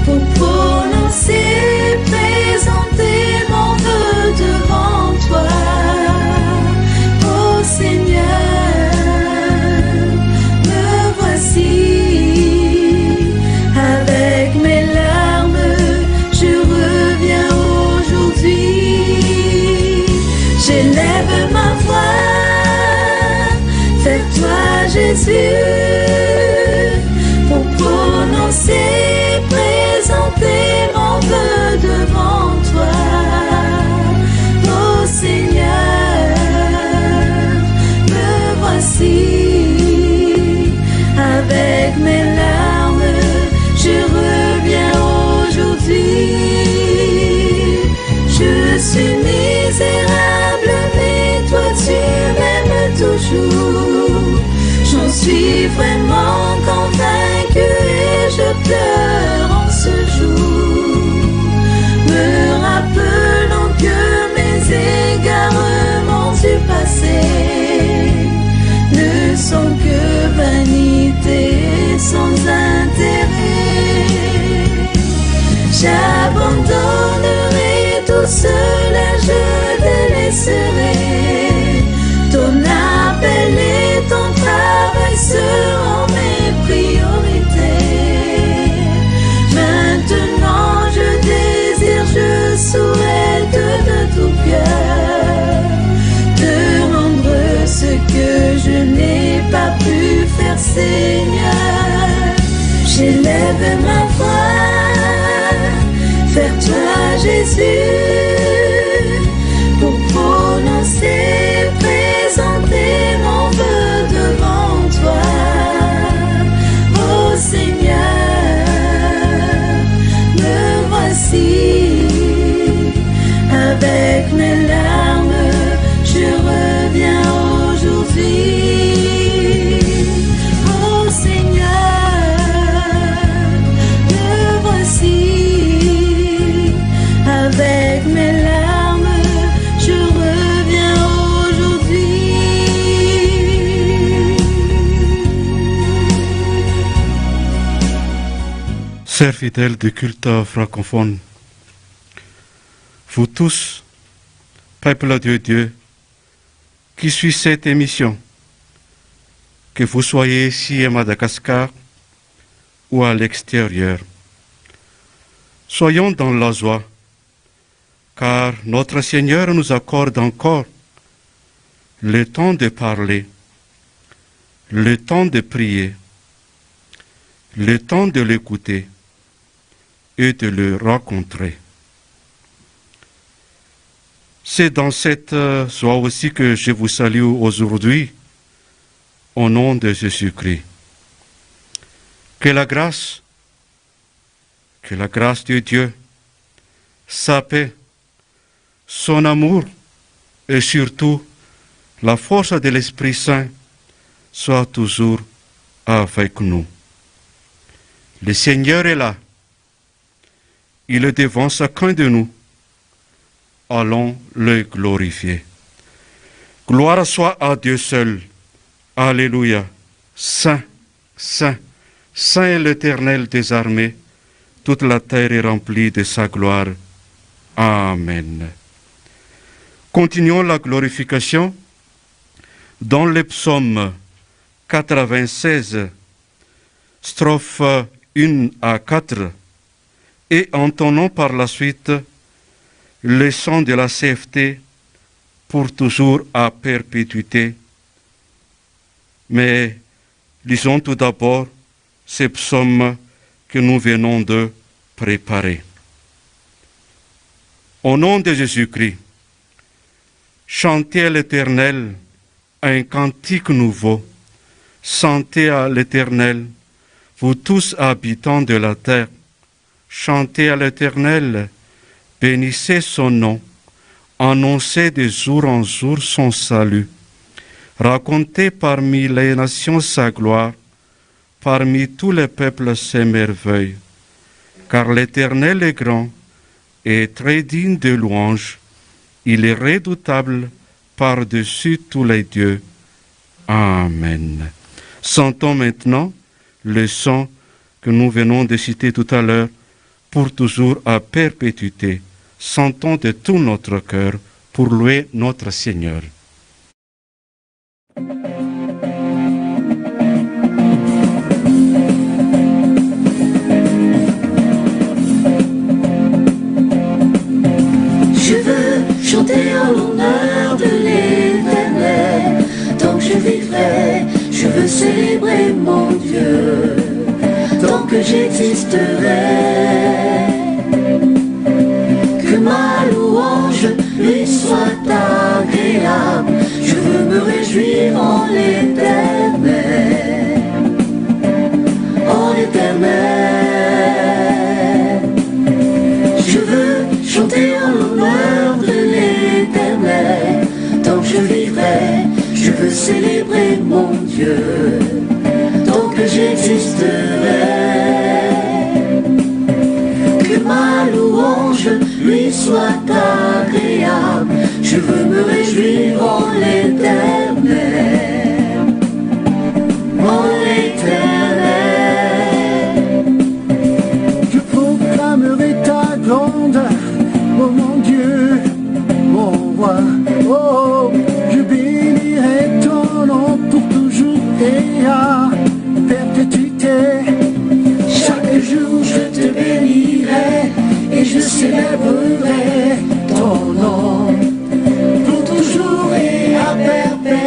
pour prononcer, présenter mon vœu devant toi. Oh Seigneur, me voici, avec mes larmes, je reviens aujourd'hui. J'élève ma voix vers toi, Jésus, pour prononcer, présenter mon vœu devant toi. Oh Seigneur, me voici, avec mes larmes, je reviens aujourd'hui. Je suis misérable, mais toi tu m'aimes toujours. J'en suis vraiment convaincu et je pleure en ce jour, me rappelant que mes égarements du passé ne sont que vanité sans intérêt. J'abandonnerai tout cela, je te laisserai. Ton appel et ton travail seront mes priorités. Maintenant je désire, je souhaite de tout cœur te rendre ce que je n'ai pas pu faire, Seigneur. J'élève ma voix vers toi, Jésus, pour prononcer, présenter mon vœu devant toi. Oh Seigneur, me voici, avec mes larmes, je reviens aujourd'hui. Oh Seigneur, me voici, avec mes larmes, je reviens aujourd'hui. Chers fidèles du culte francophone, vous tous, peuple de Dieu, qui suit cette émission, que vous soyez ici à Madagascar ou à l'extérieur, soyons dans la joie, car notre Seigneur nous accorde encore le temps de parler, le temps de prier, le temps de l'écouter et de le rencontrer. C'est dans cette joie aussi que je vous salue aujourd'hui, au nom de Jésus-Christ. Que la grâce de Dieu, sa paix, son amour et surtout la force de l'Esprit Saint soit toujours avec nous. Le Seigneur est là. Il est devant chacun de nous. Allons le glorifier. Gloire soit à Dieu seul. Alléluia. Saint, Saint, Saint est l'Éternel des armées. Toute la terre est remplie de sa gloire. Amen. Continuons la glorification dans le psaume 96, strophes 1 à 4, et entonnons par la suite le son de la CFT pour toujours à perpétuité. Mais lisons tout d'abord ces psaumes que nous venons de préparer. Au nom de Jésus-Christ, chantez à l'Éternel un cantique nouveau. Chantez à l'Éternel, vous tous habitants de la terre. Chantez à l'Éternel, bénissez son nom, annoncez de jour en jour son salut. Racontez parmi les nations sa gloire, parmi tous les peuples ses merveilles. Car l'Éternel est grand et très digne de louange, il est redoutable par-dessus tous les dieux. Amen. Chantons maintenant le chant que nous venons de citer tout à l'heure, pour toujours à perpétuité, sentons de tout notre cœur pour louer notre Seigneur. Je veux chanter en l'honneur de l'Éternel. Tant que je vivrai, je veux célébrer mon Dieu. Tant que j'existerai, que ma louange lui soit agréable. Je veux me réjouir en l'Éternel, en l'Éternel. Je veux chanter en l'honneur de l'Éternel. Tant que je vivrai, je veux célébrer mon Dieu. Tant que j'existerai, que ma louange lui soit agréable. Je veux me réjouir en l'Éternel, en l'Éternel. Je proclamerai ta grandeur, oh mon Dieu, mon roi. Oh, je bénirai ton nom pour toujours et à perpétuité. Chaque jour je te bénirai et je célébrerai ton nom pour toujours et à perpétuité.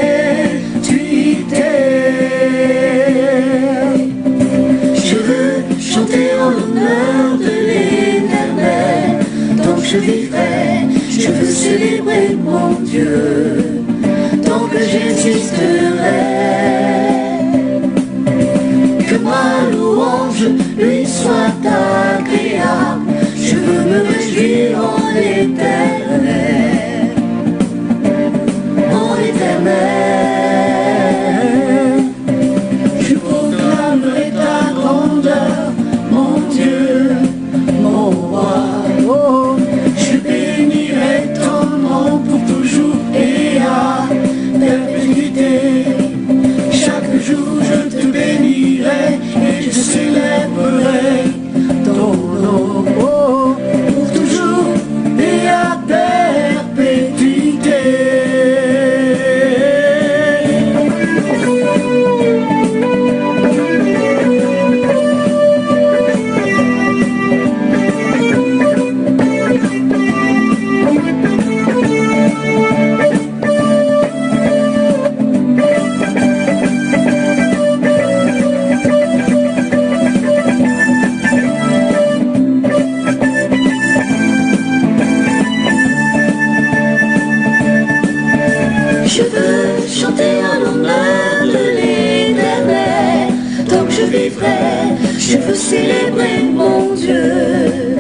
Je veux chanter en l'honneur de l'Éternel. Tant que je vivrai, je veux célébrer mon Dieu. Tant que j'existerai, que ma louange lui soit agréable. Je veux me réjouir en l'Éternel, en l'Éternel. Je proclamerai ta grandeur, mon Dieu, mon roi. Oh, Je bénirai ton nom pour toujours et à perpétuité. Chaque jour je te bénirai et je célébrerai ton nom oh, pour toujours et à perpétuité. Je veux chanter en l'honneur de l'Éternel. Tant que je vivrai, je veux célébrer mon Dieu.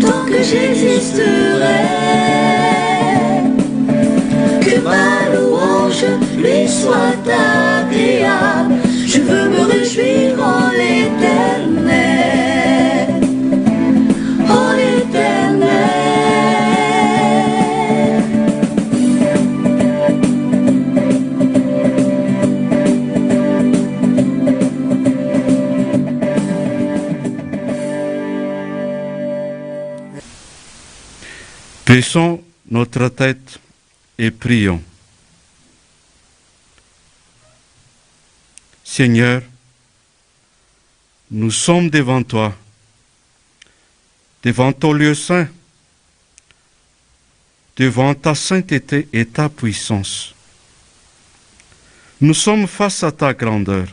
Tant que j'existerai, que ma louange lui soit agréable. Je veux me réjouir en l'Éternel, en l'Éternel. Baissons notre tête et prions. Seigneur, nous sommes devant toi, devant ton lieu saint, devant ta sainteté et ta puissance. Nous sommes face à ta grandeur.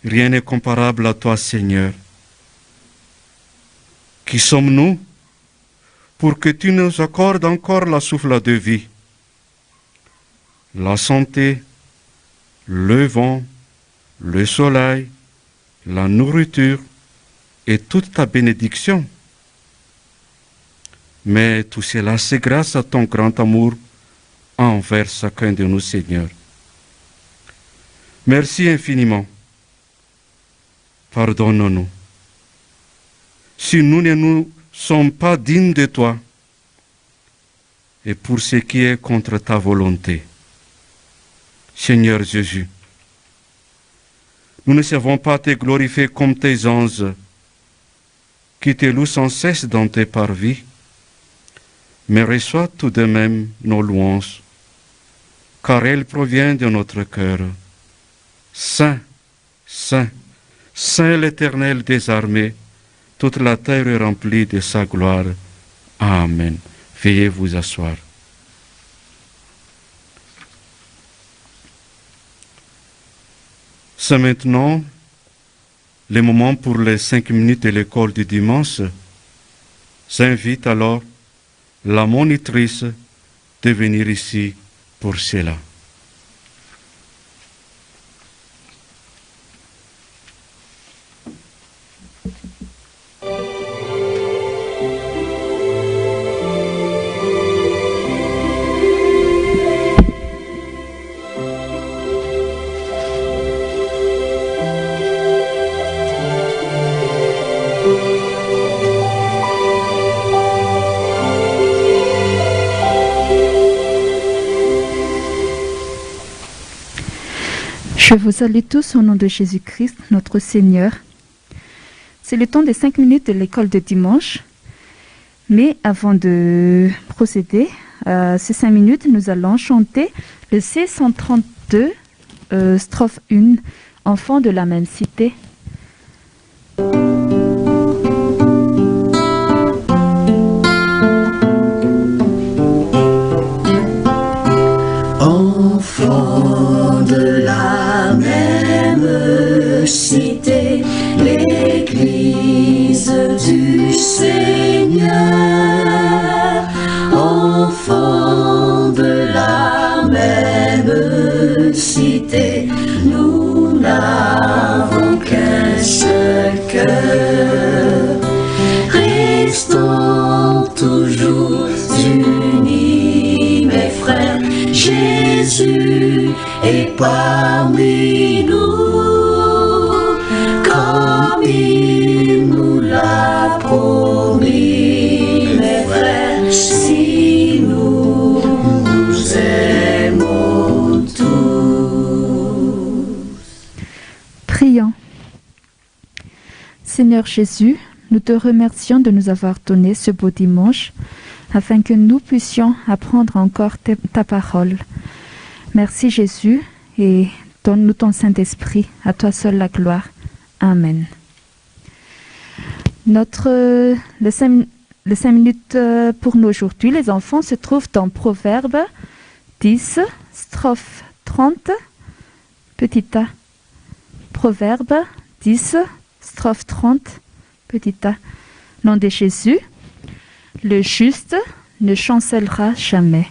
Rien n'est comparable à toi, Seigneur. Qui sommes-nous pour que tu nous accordes encore la souffle de vie, la santé, le vent, le soleil, la nourriture et toute ta bénédiction? Mais tout cela, c'est grâce à ton grand amour envers chacun de nous, Seigneur. Merci infiniment. Pardonne-nous. Si nous ne nous sommes pas dignes de toi, et pour ce qui est contre ta volonté. Seigneur Jésus, Nous ne savons pas te glorifier comme tes anges, qui te louent sans cesse dans tes parvis, mais reçois tout de même nos louanges, car elles proviennent de notre cœur. Saint, Saint, Saint l'Éternel des armées, toute la terre est remplie de sa gloire. Amen. Veuillez vous asseoir. C'est maintenant le moment pour les 5 minutes de l'école du dimanche. J'invite alors la monitrice de venir ici pour cela. Je vous salue tous au nom de Jésus-Christ, notre Seigneur. C'est le temps des 5 minutes de l'école de dimanche. Mais avant de procéder à ces 5 minutes, nous allons chanter le C132, strophe 1, Enfants de la même cité. Enfants de la même cité, l'Église du Seigneur. Enfants de la même cité, nous n'avons qu'un seul cœur. Restons toujours unis, mes frères. Jésus est parmi nous, comme il nous l'a promis, mes frères, si nous nous aimons tous. Prions. Seigneur Jésus, nous te remercions de nous avoir donné ce beau dimanche afin que nous puissions apprendre encore ta parole. Merci Jésus et donne-nous ton Saint-Esprit, à toi seul la gloire. Amen. Le 5 minutes pour nous aujourd'hui, les enfants, se trouve dans Proverbe 10, strophe 30, petit a. Proverbe 10, strophe 30, petit a. Nom de Jésus, le juste ne chancellera jamais.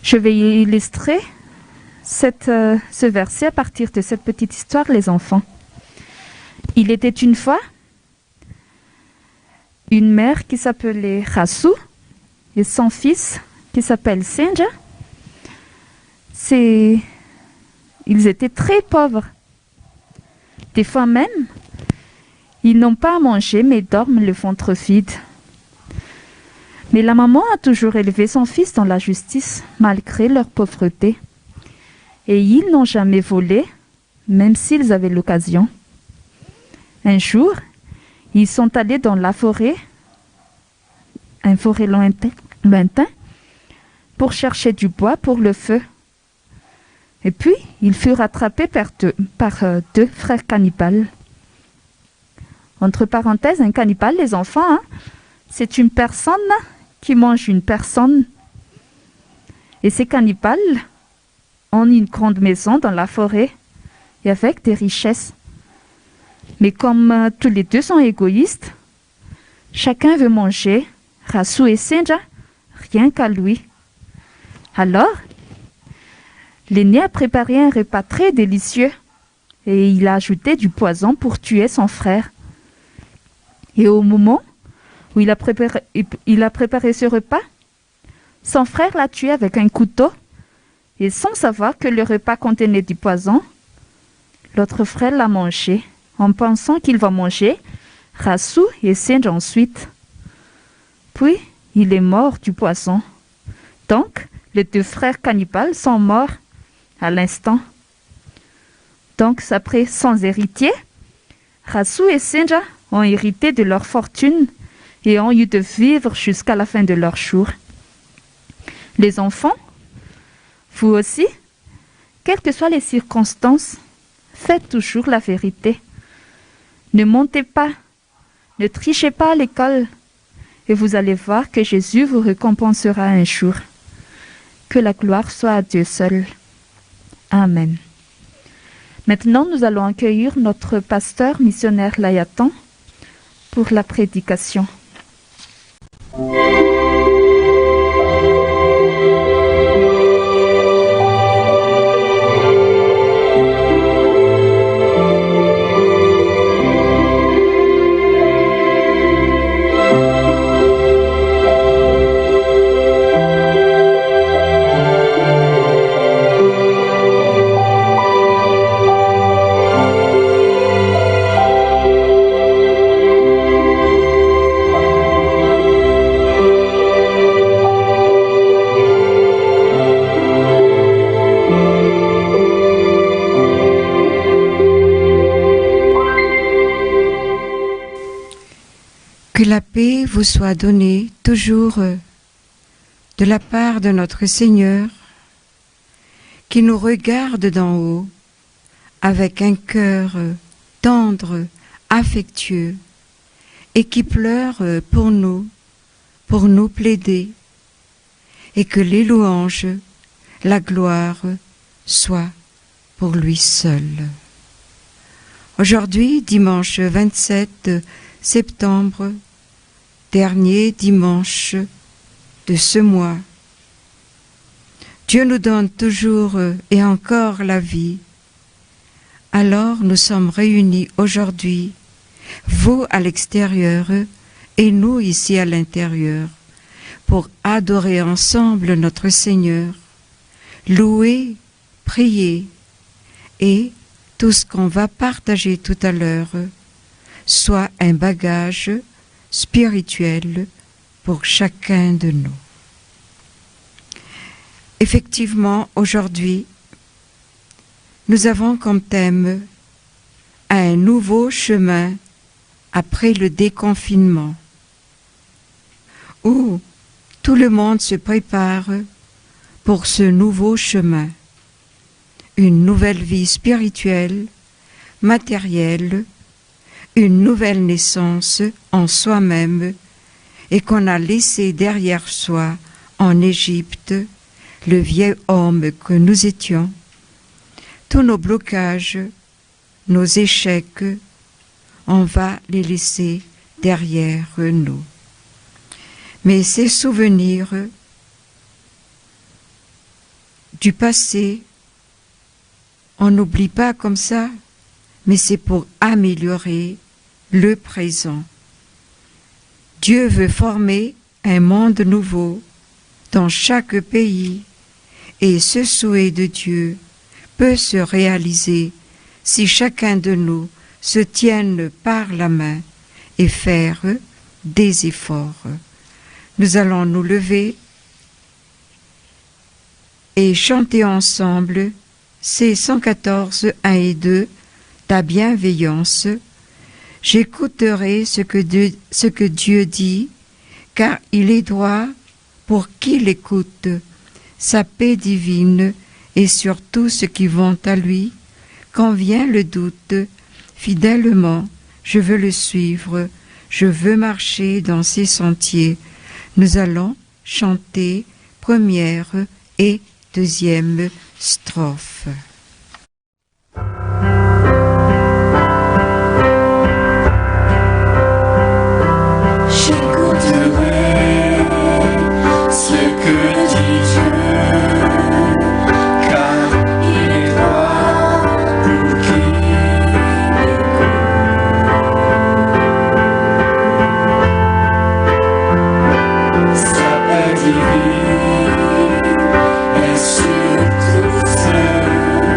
Je vais illustrer ce verset à partir de cette petite histoire, les enfants. Il était une fois une mère qui s'appelait Rassou et son fils qui s'appelle Senja. Ils étaient très pauvres. Des fois même, ils n'ont pas à manger mais dorment le ventre vide. Mais la maman a toujours élevé son fils dans la justice, malgré leur pauvreté. Et ils n'ont jamais volé, même s'ils avaient l'occasion. Un jour, ils sont allés dans la forêt, une forêt lointaine, pour chercher du bois pour le feu. Et puis, ils furent attrapés par deux frères cannibales. Entre parenthèses, un cannibale, les enfants, c'est une personne qui mange une personne. Et ces cannibales ont une grande maison dans la forêt et avec des richesses. Mais comme tous les deux sont égoïstes, chacun veut manger, Rassou et Senja, rien qu'à lui. Alors, l'aîné a préparé un repas très délicieux et il a ajouté du poison pour tuer son frère. Et au moment où il a préparé ce repas, son frère l'a tué avec un couteau et sans savoir que le repas contenait du poison, l'autre frère l'a mangé en pensant qu'il va manger Rassou et Senja ensuite. Puis, il est mort du poison. Donc, les deux frères cannibales sont morts à l'instant. Donc, après sans héritier, Rassou et Sinja ont hérité de leur fortune et ont eu de vivre jusqu'à la fin de leur jour. Les enfants, vous aussi, quelles que soient les circonstances, faites toujours la vérité. Ne mentez pas, ne trichez pas à l'école, et vous allez voir que Jésus vous récompensera un jour. Que la gloire soit à Dieu seul. Amen. Maintenant, nous allons accueillir notre pasteur missionnaire Layatan pour la prédication. Que la paix vous soit donnée toujours de la part de notre Seigneur, qui nous regarde d'en haut avec un cœur tendre, affectueux, et qui pleure pour nous plaider, et que les louanges, la gloire soient pour lui seul. Aujourd'hui, dimanche 27 septembre, dernier dimanche de ce mois, Dieu nous donne toujours et encore la vie. Alors nous sommes réunis aujourd'hui, vous à l'extérieur et nous ici à l'intérieur, pour adorer ensemble notre Seigneur, louer, prier, et tout ce qu'on va partager tout à l'heure soit un bagage spirituel pour chacun de nous. Effectivement, aujourd'hui, nous avons comme thème un nouveau chemin après le déconfinement, où tout le monde se prépare pour ce nouveau chemin, une nouvelle vie spirituelle, matérielle, une nouvelle naissance en soi-même et qu'on a laissé derrière soi en Égypte, le vieil homme que nous étions. Tous nos blocages, nos échecs, on va les laisser derrière nous. Mais ces souvenirs du passé, on n'oublie pas comme ça, mais c'est pour améliorer le présent. Dieu veut former un monde nouveau dans chaque pays et ce souhait de Dieu peut se réaliser si chacun de nous se tienne par la main et faire des efforts. Nous allons nous lever et chanter ensemble ces 114, 1 et 2, ta bienveillance. J'écouterai ce que Dieu dit, car il est droit pour qui l'écoute. Sa paix divine est sur tous ceux qui vont à lui. Quand vient le doute, fidèlement, je veux le suivre, je veux marcher dans ses sentiers. Nous allons chanter première et deuxième strophe. Divine et sur tous ceux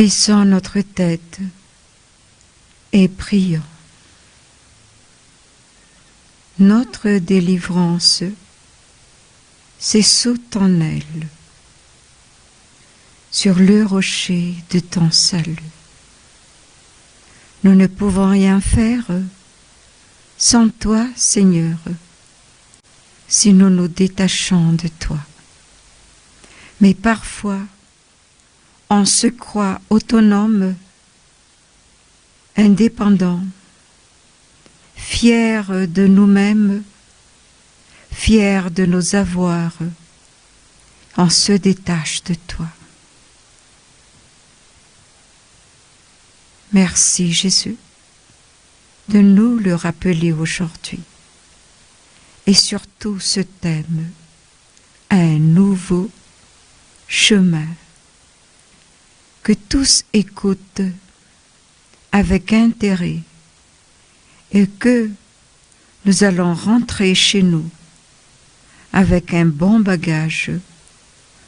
Baissons notre tête et prions. Notre délivrance, c'est sous ton aile, sur le rocher de ton salut. Nous ne pouvons rien faire sans toi, Seigneur, si nous nous détachons de toi. Mais parfois, on se croit autonome, indépendant, fier de nous-mêmes, fier de nos avoirs, on se détache de toi. Merci Jésus de nous le rappeler aujourd'hui. Et surtout ce thème, un nouveau chemin, que tous écoutent avec intérêt et que nous allons rentrer chez nous avec un bon bagage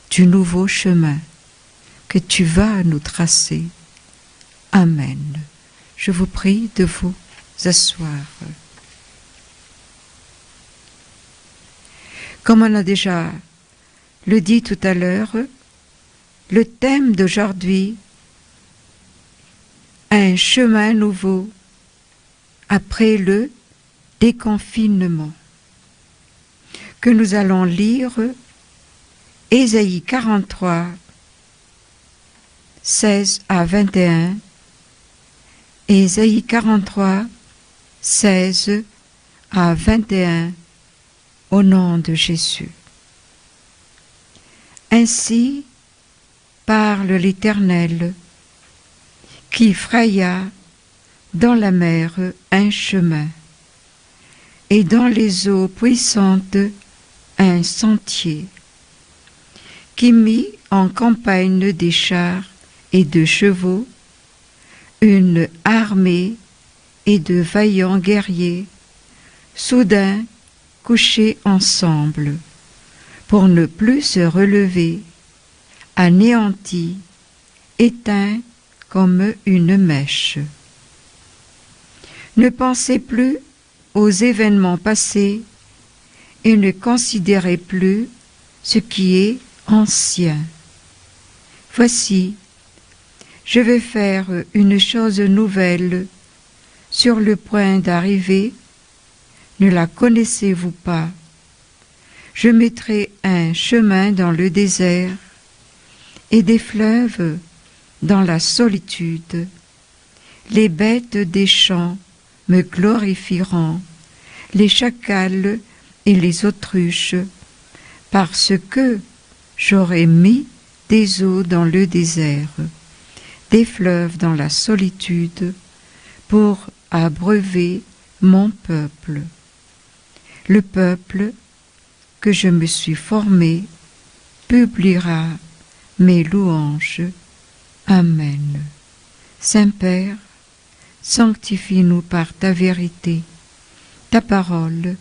du nouveau chemin que tu vas nous tracer. Amen. Je vous prie de vous asseoir. Comme on a déjà le dit tout à l'heure, le thème d'aujourd'hui, un chemin nouveau après le déconfinement, que nous allons lire Ésaïe 43, 16 à 21, Ésaïe 43, 16 à 21, au nom de Jésus. Ainsi parle l'Éternel, qui fraya dans la mer un chemin, et dans les eaux puissantes un sentier, qui mit en campagne des chars et de chevaux, une armée et de vaillants guerriers, soudain couchés ensemble, pour ne plus se relever, anéantis, éteints comme une mèche. Ne pensez plus aux événements passés et ne considérez plus ce qui est ancien. Voici, je vais faire une chose nouvelle sur le point d'arriver. Ne la connaissez-vous pas? Je mettrai un chemin dans le désert et des fleuves dans la solitude. Les bêtes des champs me glorifieront, les chacals et les autruches, parce que j'aurai mis des eaux dans le désert, des fleuves dans la solitude, pour abreuver mon peuple. Le peuple que je me suis formé publiera mes louanges. Amen. Saint-Père, sanctifie-nous par ta vérité. Ta parole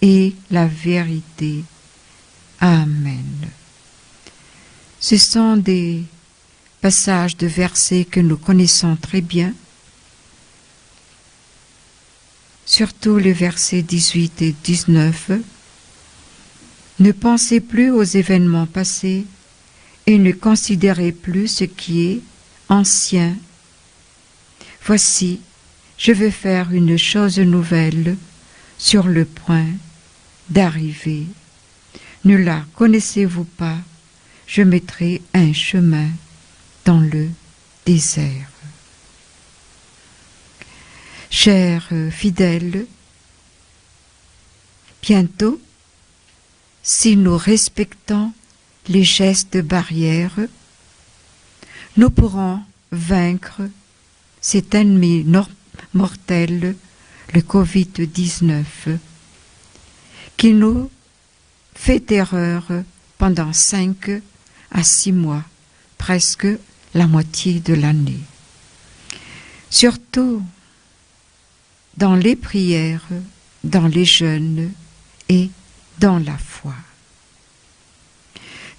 est la vérité. Amen. Ce sont des passages de versets que nous connaissons très bien, surtout les versets 18 et 19. Ne pensez plus aux événements passés et ne considérez plus ce qui est ancien. Voici, je vais faire une chose nouvelle sur le point d'arriver. Ne la connaissez-vous pas? Je mettrai un chemin dans le désert. Chers fidèles, bientôt, si nous respectons les gestes barrières, nous pourrons vaincre cet ennemi mortel, le Covid-19, qui nous fait terreur pendant 5 à 6 mois, presque la moitié de l'année. Surtout dans les prières, dans les jeûnes et dans la foi.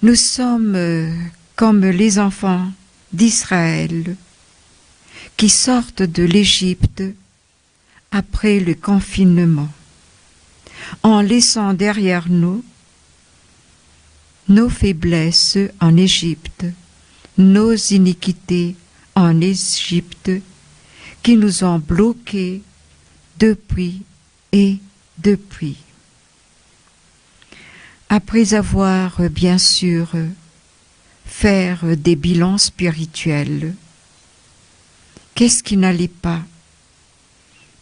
Nous sommes comme les enfants d'Israël qui sortent de l'Égypte après le confinement, en laissant derrière nous nos faiblesses en Égypte, nos iniquités en Égypte, qui nous ont bloqués depuis et depuis. Après avoir, bien sûr, fait des bilans spirituels, qu'est-ce qui n'allait pas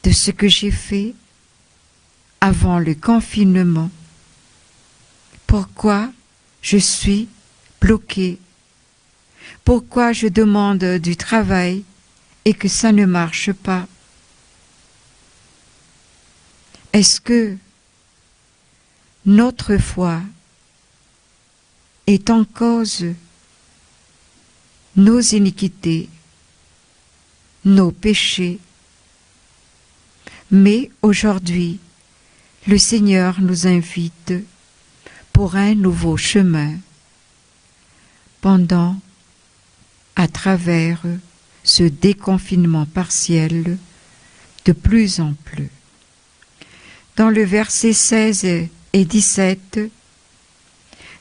de ce que j'ai fait avant le confinement? Pourquoi je suis bloquée? Pourquoi je demande du travail et que ça ne marche pas? Est-ce que notre foi est en cause nos iniquités, nos péchés? Mais aujourd'hui, le Seigneur nous invite pour un nouveau chemin à travers ce déconfinement partiel de plus en plus. Dans le verset 16 et 17,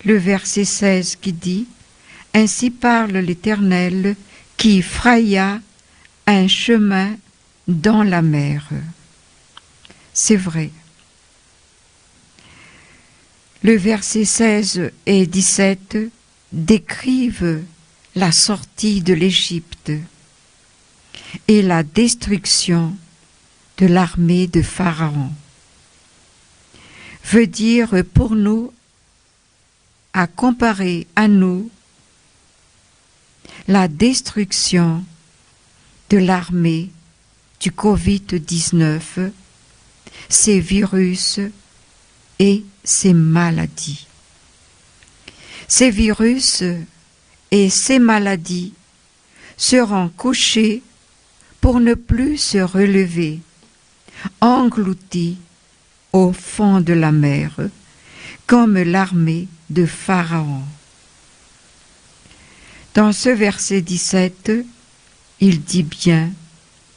le verset 16 qui dit « Ainsi parle l'Éternel qui fraya un chemin dans la mer. » C'est vrai. Le verset 16 et 17 décrivent la sortie de l'Égypte et la destruction de l'armée de Pharaon. Veut dire pour nous, à comparer à nous, la destruction de l'armée du Covid-19, ces virus et ces maladies. Ces virus et ces maladies seront couchés pour ne plus se relever, engloutis au fond de la mer, comme l'armée de Pharaon. Dans ce verset 17, il dit bien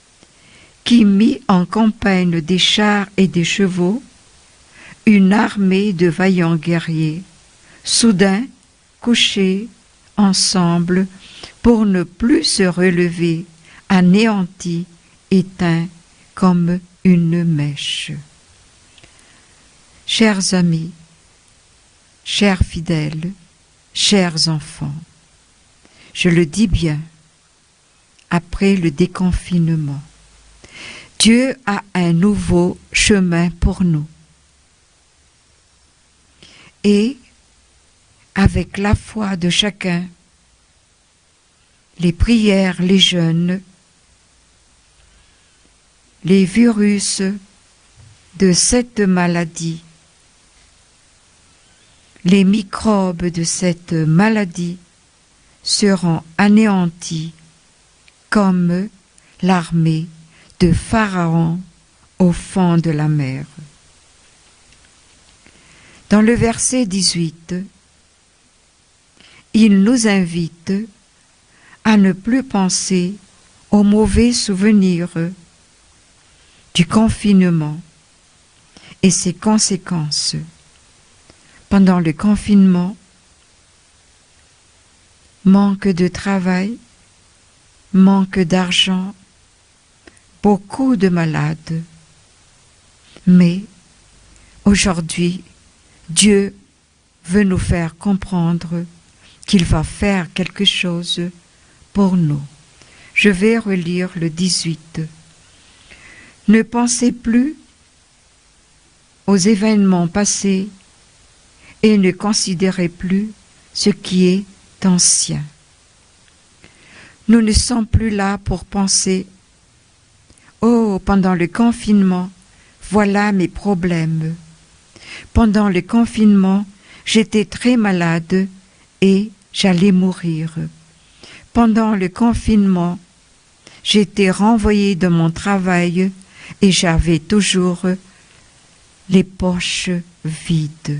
« Qui mit en campagne des chars et des chevaux, une armée de vaillants guerriers, soudain couchés ensemble pour ne plus se relever, anéantis, éteints comme une mèche. » Chers amis, chers fidèles, chers enfants, je le dis bien, après le déconfinement, Dieu a un nouveau chemin pour nous. Et avec la foi de chacun, les prières, les jeûnes, les virus de cette maladie, les microbes de cette maladie seront anéantis comme l'armée de Pharaon au fond de la mer. Dans le verset 18, il nous invite à ne plus penser aux mauvais souvenirs du confinement et ses conséquences. Pendant le confinement, manque de travail, manque d'argent, beaucoup de malades. Mais aujourd'hui, Dieu veut nous faire comprendre qu'il va faire quelque chose pour nous. Je vais relire le 18. Ne pensez plus aux événements passés et ne considérez plus ce qui est ancien. Nous ne sommes plus là pour penser « Oh, pendant le confinement, voilà mes problèmes. Pendant le confinement, j'étais très malade et j'allais mourir. Pendant le confinement, j'étais renvoyé de mon travail et j'avais toujours les poches vides. »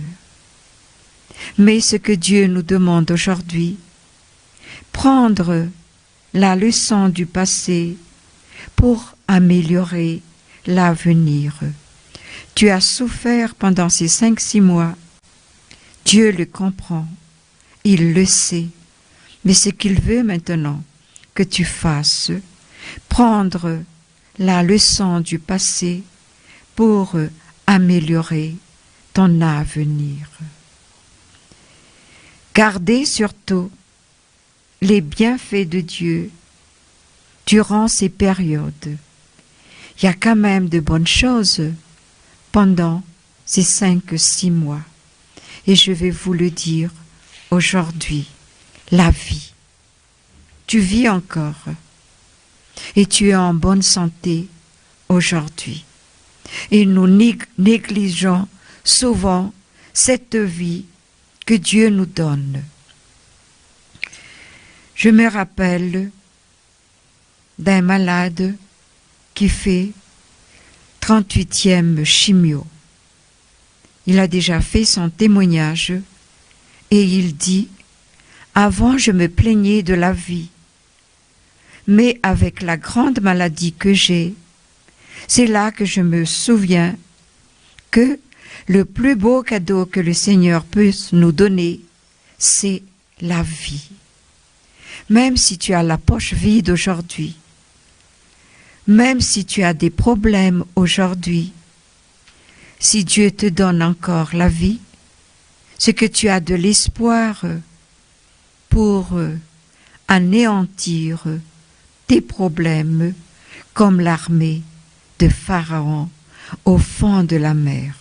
Mais ce que Dieu nous demande aujourd'hui, prendre la leçon du passé pour améliorer l'avenir. Tu as souffert pendant ces 5-6 mois. Dieu le comprend, il le sait, mais ce qu'il veut maintenant que tu fasses, prendre la leçon du passé pour améliorer ton avenir. Gardez surtout les bienfaits de Dieu durant ces périodes. Il y a quand même de bonnes choses pendant ces 5-6 mois. Et je vais vous le dire aujourd'hui, la vie. Tu vis encore et tu es en bonne santé aujourd'hui. Et nous négligeons souvent cette vie que Dieu nous donne. Je me rappelle d'un malade qui fait 38e chimio. Il a déjà fait son témoignage et il dit « Avant, je me plaignais de la vie, mais avec la grande maladie que j'ai, c'est là que je me souviens que le plus beau cadeau que le Seigneur peut nous donner, c'est la vie. Même si tu as la poche vide aujourd'hui, même si tu as des problèmes aujourd'hui, si Dieu te donne encore la vie, c'est que tu as de l'espoir pour anéantir tes problèmes comme l'armée de Pharaon au fond de la mer.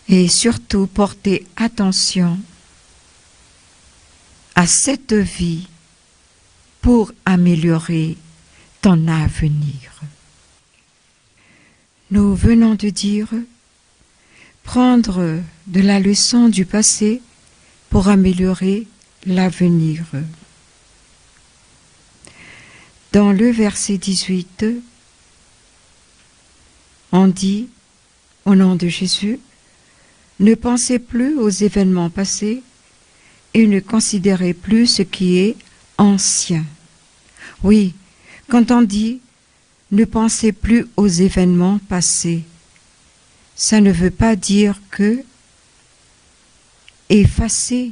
Et surtout, portez attention à cette vie pour améliorer ton avenir. Nous venons de dire prendre de la leçon du passé pour améliorer l'avenir. Dans le verset 18, on dit, au nom de Jésus, ne pensez plus aux événements passés et ne considérez plus ce qui est ancien. Oui, quand on dit ne pensez plus aux événements passés, ça ne veut pas dire que effacer.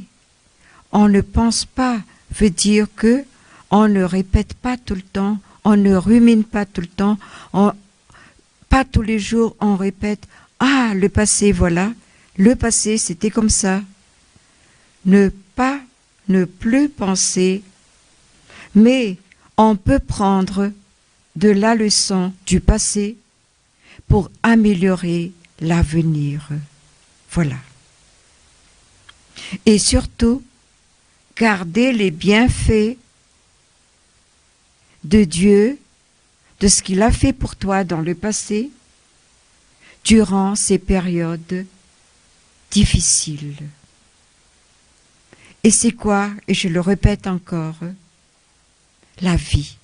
On ne pense pas veut dire que on ne répète pas tout le temps, on ne rumine pas tout le temps, pas tous les jours on répète « Ah, le passé, voilà, le passé c'était comme ça ». Ne plus penser, mais on peut prendre de la leçon du passé pour améliorer l'avenir. Voilà. Et surtout, garder les bienfaits de Dieu, de ce qu'il a fait pour toi dans le passé, durant ces périodes difficiles. Et c'est quoi? Et je le répète encore, la vie.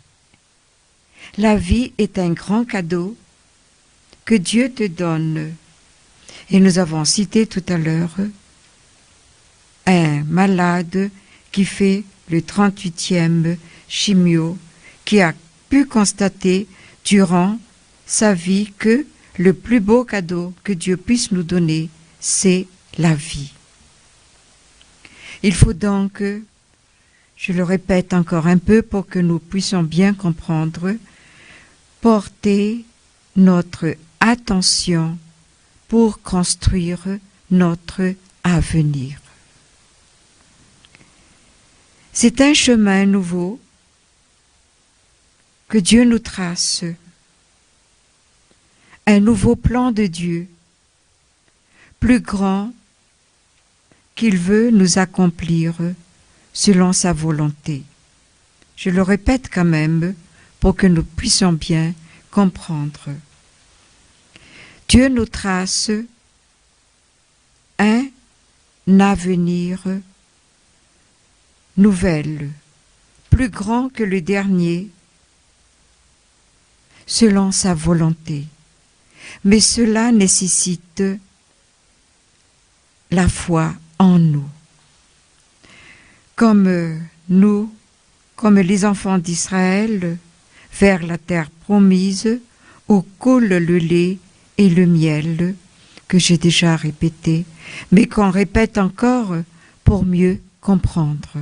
La vie est un grand cadeau que Dieu te donne. Et nous avons cité tout à l'heure un malade qui fait le 38e chimio, qui a pu constater durant sa vie que le plus beau cadeau que Dieu puisse nous donner, c'est la vie. Il faut donc, je le répète encore un peu pour que nous puissions bien comprendre, porter notre attention pour construire notre avenir. C'est un chemin nouveau que Dieu nous trace, un nouveau plan de Dieu, plus grand qu'il veut nous accomplir selon sa volonté. Je le répète quand même pour que nous puissions bien comprendre. Dieu nous trace un avenir nouvel, plus grand que le dernier, selon sa volonté. Mais cela nécessite la foi en nous. Comme nous comme les enfants d'Israël, vers la terre promise où coule le lait et le miel, que j'ai déjà répété, mais qu'on répète encore pour mieux comprendre.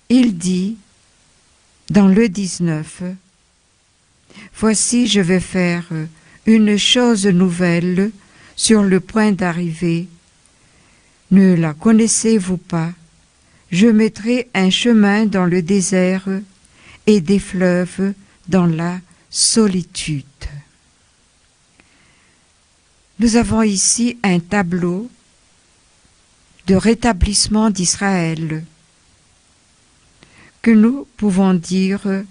Il dit, dans le 19, « Voici, je vais faire une chose nouvelle sur le point d'arriver. Ne la connaissez-vous pas? Je mettrai un chemin dans le désert et des fleuves dans la solitude. » Nous avons ici un tableau de rétablissement d'Israël que nous pouvons dire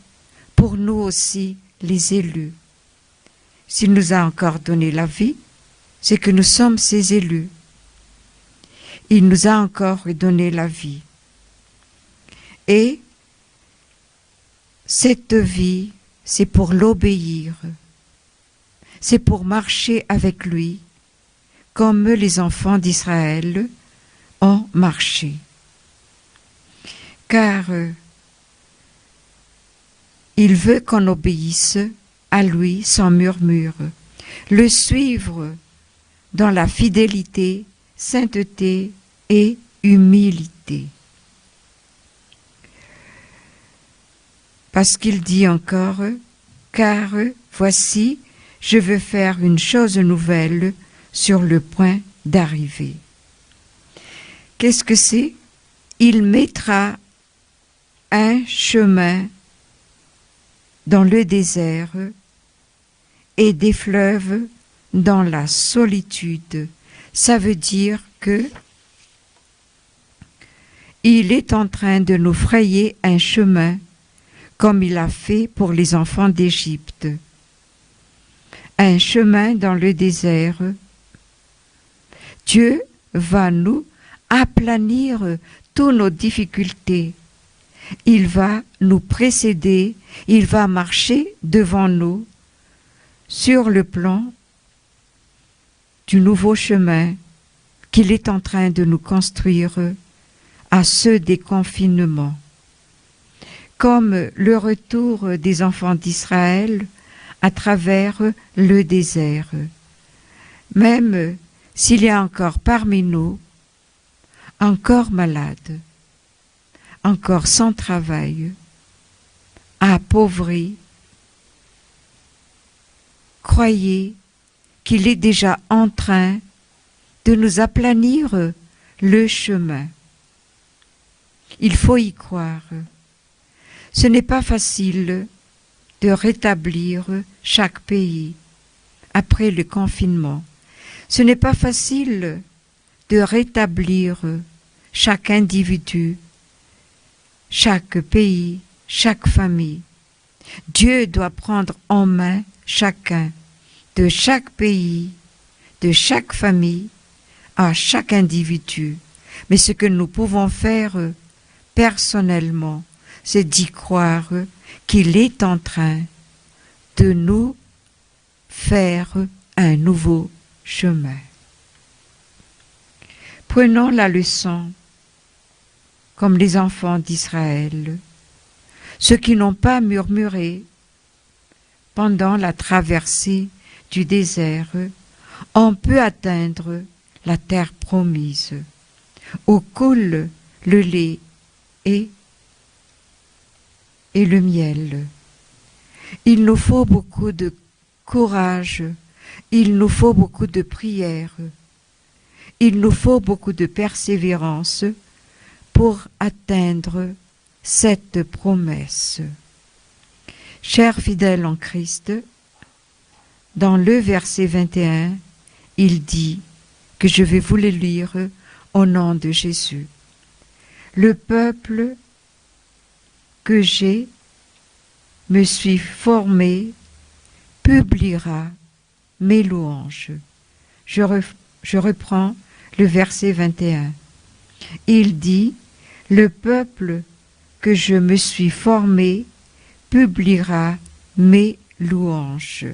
pour nous aussi les élus. S'il nous a encore donné la vie, c'est que nous sommes ses élus. Il nous a encore donné la vie. Et cette vie, c'est pour l'obéir. C'est pour marcher avec lui, comme les enfants d'Israël ont marché. Car il veut qu'on obéisse à lui sans murmure, le suivre dans la fidélité, sainteté et humilité. Parce qu'il dit encore, « Car voici, je veux faire une chose nouvelle sur le point d'arriver. » Qu'est-ce que c'est? Il mettra un chemin dans le désert et des fleuves dans la solitude. Ça veut dire que il est en train de nous frayer un chemin comme il a fait pour les enfants d'Égypte. Un chemin dans le désert. Dieu va nous aplanir toutes nos difficultés. Il va nous précéder, il va marcher devant nous sur le plan du nouveau chemin qu'il est en train de nous construire à ce déconfinement. Comme le retour des enfants d'Israël à travers le désert. Même s'il y a encore parmi nous, encore malades, encore sans travail, appauvris, croyez qu'il est déjà en train de nous aplanir le chemin. Il faut y croire. Ce n'est pas facile de rétablir chaque pays après le confinement. Ce n'est pas facile de rétablir chaque individu, chaque pays, chaque famille. Dieu doit prendre en main chacun, de chaque pays, de chaque famille, à chaque individu. Mais ce que nous pouvons faire personnellement, c'est d'y croire qu'il est en train de nous faire un nouveau chemin. Prenons la leçon comme les enfants d'Israël, ceux qui n'ont pas murmuré pendant la traversée du désert, on peut atteindre la terre promise, où coule le lait et le miel. Il nous faut beaucoup de courage, il nous faut beaucoup de prière, il nous faut beaucoup de persévérance pour atteindre cette promesse. Chers fidèles en Christ, dans le verset 21, il dit que je vais vous le lire au nom de Jésus. Le peuple que me suis formé publiera mes louanges. Je reprends le verset 21. Il dit, le peuple que je me suis formé publiera mes louanges.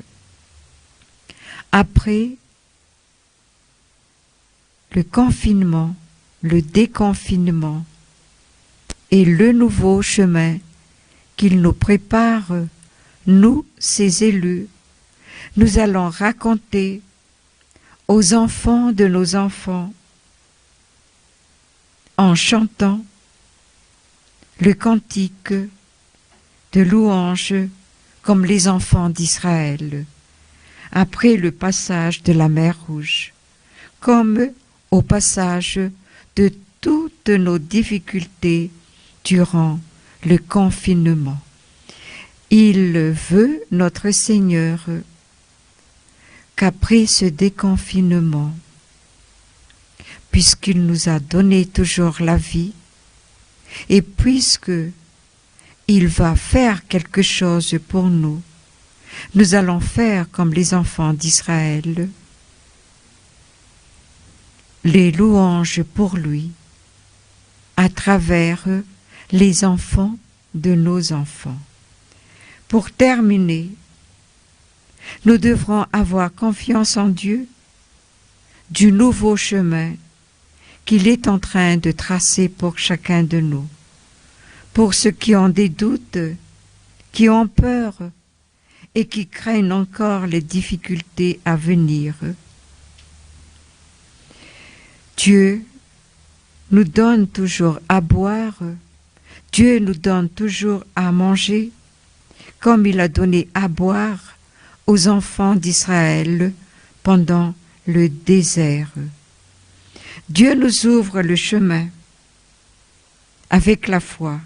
Après le confinement, le déconfinement, et le nouveau chemin qu'il nous prépare, nous, ses élus. Nous allons raconter aux enfants de nos enfants, en chantant le cantique de louange comme les enfants d'Israël, après le passage de la mer Rouge, comme au passage de toutes nos difficultés durant le confinement. Il veut, notre Seigneur, qu'après ce déconfinement, puisqu'il nous a donné toujours la vie, et puisque il va faire quelque chose pour nous, nous allons faire comme les enfants d'Israël, les louanges pour lui, à travers les enfants de nos enfants. Pour terminer, nous devrons avoir confiance en Dieu du nouveau chemin qu'il est en train de tracer pour chacun de nous. Pour ceux qui ont des doutes, qui ont peur et qui craignent encore les difficultés à venir. Dieu nous donne toujours à boire, Dieu nous donne toujours à manger, comme il a donné à boire aux enfants d'Israël pendant le désert. Dieu nous ouvre le chemin avec la foi,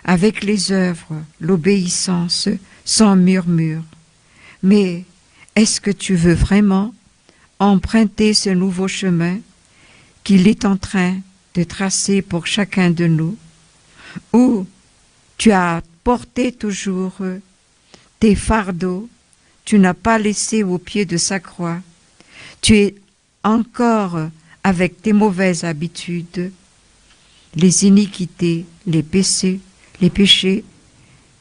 avec les œuvres, l'obéissance, sans murmure. Mais est-ce que tu veux vraiment emprunter ce nouveau chemin qu'il est en train de tracer pour chacun de nous, ou tu as porté toujours tes fardeaux, tu n'as pas laissé au pied de sa croix, tu es encore avec tes mauvaises habitudes, les iniquités, les péchés,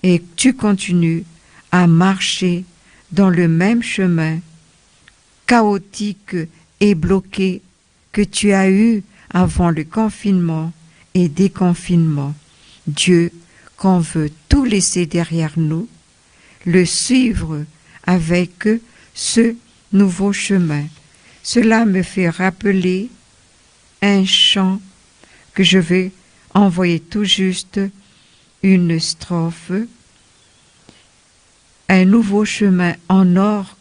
et tu continues à marcher dans le même chemin chaotique et bloqué que tu as eu avant le confinement et déconfinement. Dieu, qu'on veut tout laisser derrière nous, le suivre avec ce nouveau chemin. Cela me fait rappeler un chant que je vais envoyer tout juste une strophe. Un nouveau chemin en or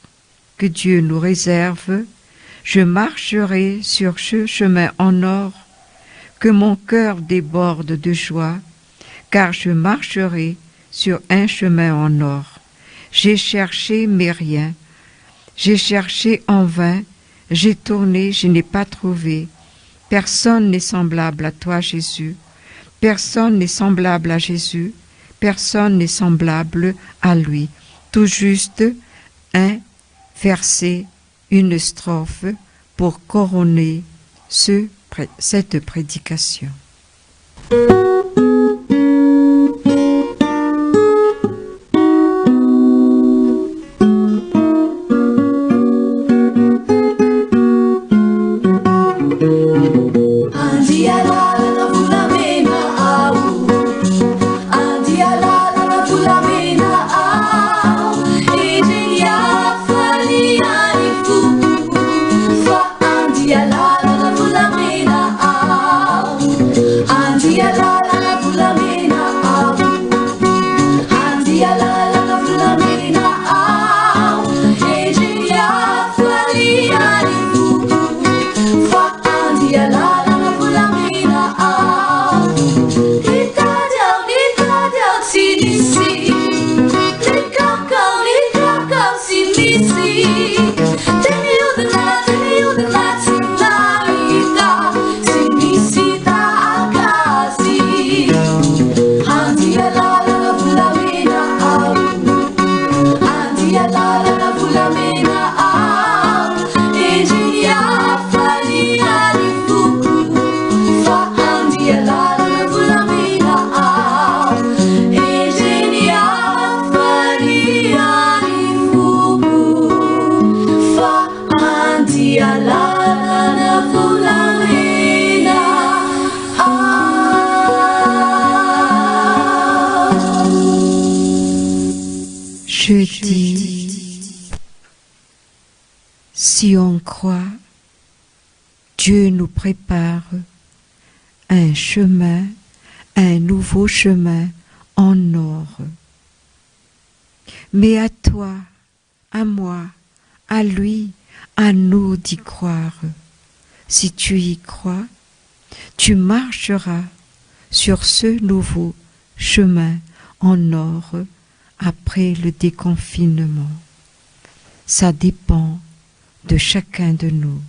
que Dieu nous réserve, je marcherai sur ce chemin en or, que mon cœur déborde de joie, car je marcherai sur un chemin en or. J'ai cherché, mais rien. J'ai cherché en vain, j'ai tourné, je n'ai pas trouvé. Personne n'est semblable à toi, Jésus. Personne n'est semblable à Jésus. Personne n'est semblable à lui. Tout juste un verset, une strophe pour couronner cette prédication. La Je dis, si on croit, Dieu nous prépare un chemin, un nouveau chemin en or. Mais à toi, à moi, à lui, à nous d'y croire. Si tu y crois, tu marcheras sur ce nouveau chemin en or après le déconfinement. Ça dépend de chacun de nous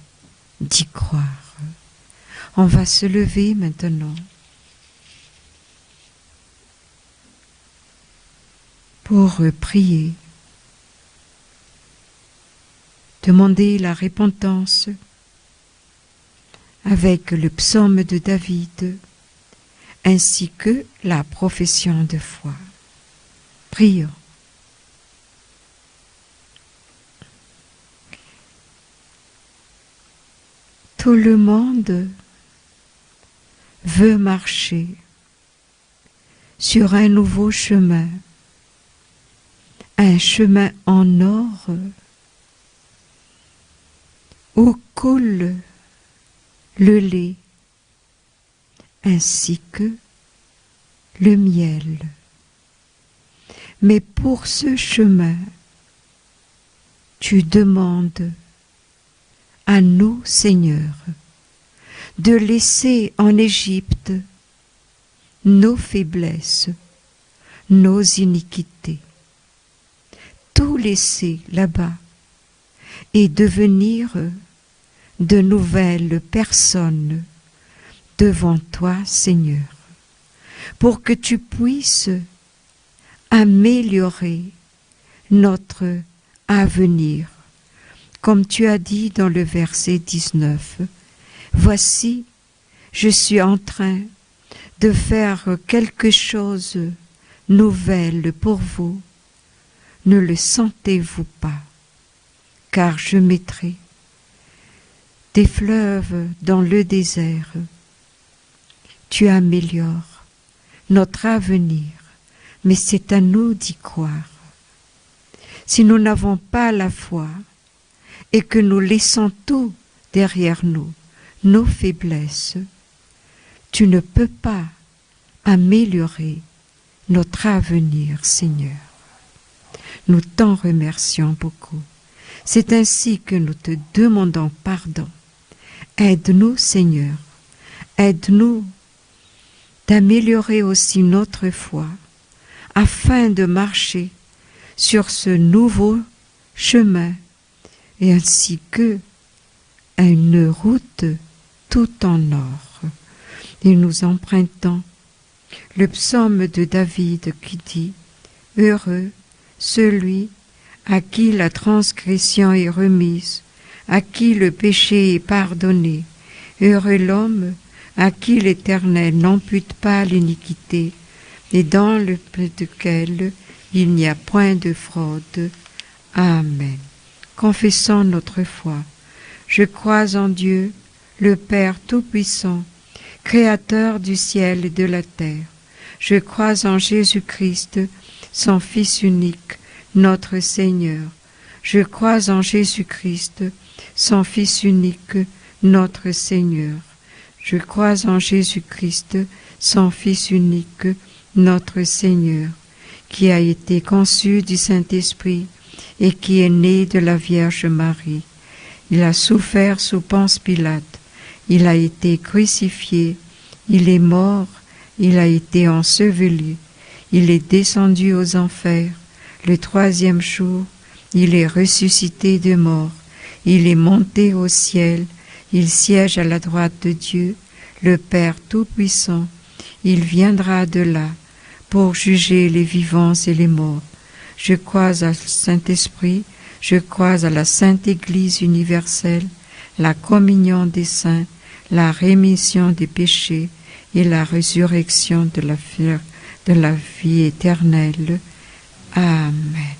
d'y croire. On va se lever maintenant pour prier, demander la repentance avec le psaume de David ainsi que la profession de foi. Prions. Tout le monde veut marcher sur un nouveau chemin, un chemin en or où coule le lait ainsi que le miel. Mais pour ce chemin, tu demandes à nous, Seigneur, de laisser en Égypte nos faiblesses, nos iniquités, tout laisser là-bas et devenir de nouvelles personnes devant toi, Seigneur, pour que tu puisses améliorer notre avenir. Comme tu as dit dans le verset 19, « Voici, je suis en train de faire quelque chose de nouvelle pour vous. Ne le sentez-vous pas, car je mettrai des fleuves dans le désert. » Tu améliores notre avenir, mais c'est à nous d'y croire. Si nous n'avons pas la foi et que nous laissons tout derrière nous, nos faiblesses, tu ne peux pas améliorer notre avenir, Seigneur. Nous t'en remercions beaucoup. C'est ainsi que nous te demandons pardon. Aide-nous, Seigneur. Aide-nous d'améliorer aussi notre foi afin de marcher sur ce nouveau chemin et ainsi que une route tout en or. Et nous empruntons le psaume de David qui dit « Heureux celui à qui la transgression est remise, à qui le péché est pardonné. Heureux l'homme à qui l'Éternel n'ampute pas l'iniquité, et dans lequel il n'y a point de fraude. Amen. Confessons notre foi. Je crois en Dieu, le Père Tout-Puissant, Créateur du ciel et de la terre. Je crois en Jésus-Christ, son Fils unique, notre Seigneur. Je crois en Jésus-Christ, son Fils unique, notre Seigneur. Je crois en Jésus-Christ, son Fils unique, notre Seigneur, qui a été conçu du Saint-Esprit et qui est né de la Vierge Marie. Il a souffert sous Ponce Pilate, il a été crucifié, il est mort, il a été enseveli, il est descendu aux enfers. Le troisième jour, il est ressuscité de mort, il est monté au ciel, il siège à la droite de Dieu, le Père Tout-Puissant. Il viendra de là pour juger les vivants et les morts. Je crois au Saint-Esprit, je crois à la Sainte Église universelle, la communion des saints, la rémission des péchés et la résurrection de la vie éternelle. Amen.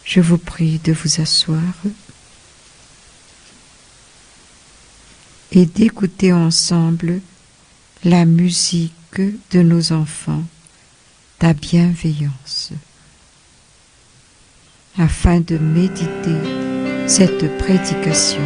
Je vous prie de vous asseoir et d'écouter ensemble la musique de nos enfants, ta bienveillance. afin de méditer cette prédication.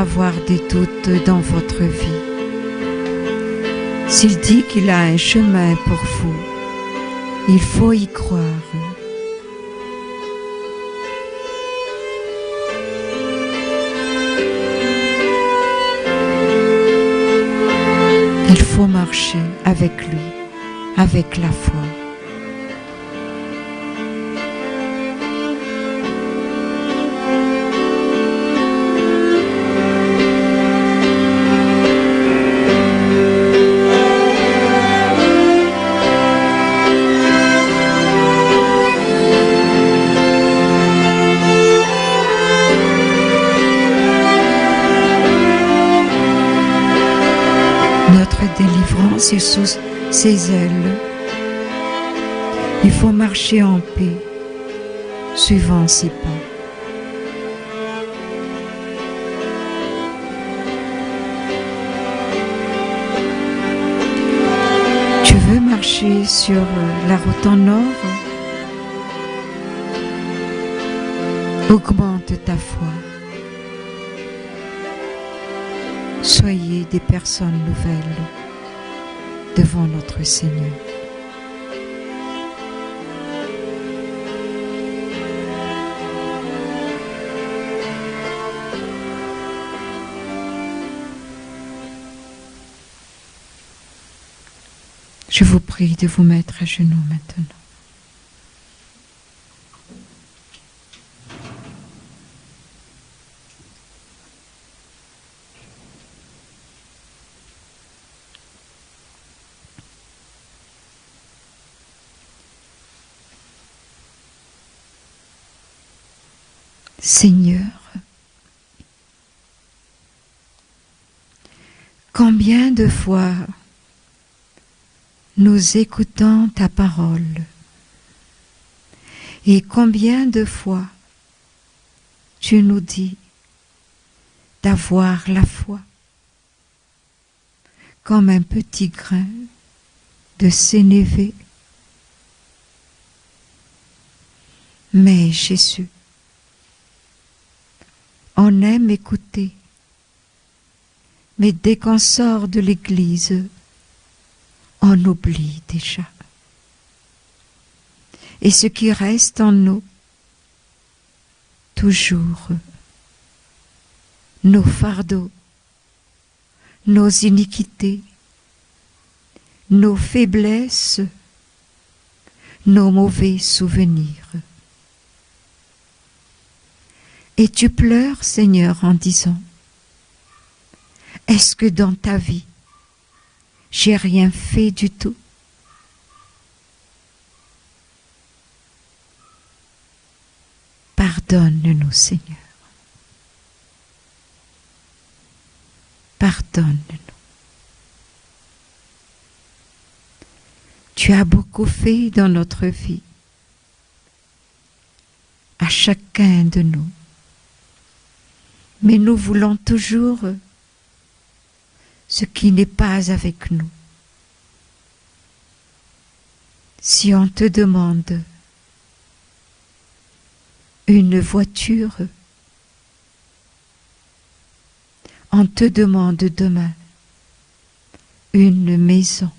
Avoir des doutes dans votre vie. S'il dit qu'il a un chemin pour vous, il faut y croire. Il faut marcher avec lui, avec la foi. Délivrance est sous ses ailes. Il faut marcher en paix, suivant ses pas. Tu veux marcher sur la route en or? Augmente ta foi. Soyez des personnes nouvelles devant notre Seigneur. Je vous prie de vous mettre à genoux maintenant. Seigneur, combien de fois nous écoutons ta parole et combien de fois tu nous dis d'avoir la foi comme un petit grain de sénévé. Mais Jésus, on aime écouter, mais dès qu'on sort de l'église, on oublie déjà. Et ce qui reste en nous, toujours, nos fardeaux, nos iniquités, nos faiblesses, nos mauvais souvenirs. Et tu pleures, Seigneur, en disant, est-ce que dans ta vie, j'ai rien fait du tout? Pardonne-nous, Seigneur. Pardonne-nous. Tu as beaucoup fait dans notre vie, à chacun de nous. Mais nous voulons toujours ce qui n'est pas avec nous. Si on te demande une voiture, on te demande demain une maison.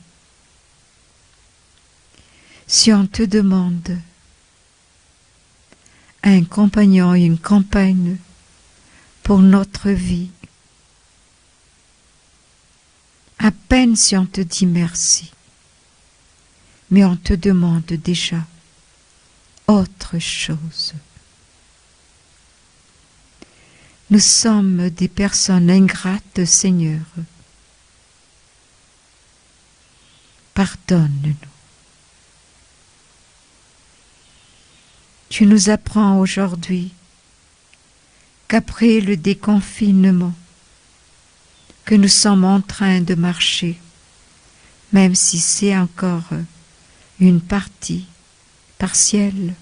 Si on te demande un compagnon et une compagne pour notre vie, à peine si on te dit merci, mais on te demande déjà autre chose. Nous sommes des personnes ingrates, Seigneur. Pardonne-nous. Tu nous apprends aujourd'hui qu'après le déconfinement, que nous sommes en train de marcher, même si c'est encore une partie partielle,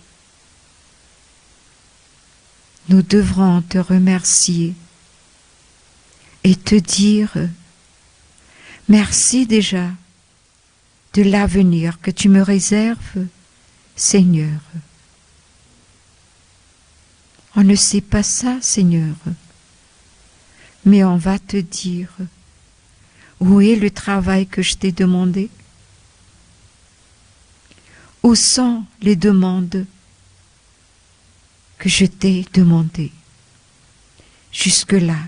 nous devrons te remercier et te dire merci déjà de l'avenir que tu me réserves, Seigneur. On ne sait pas ça, Seigneur, mais on va te dire où est le travail que je t'ai demandé? Où sont les demandes que je t'ai demandées? Jusque-là,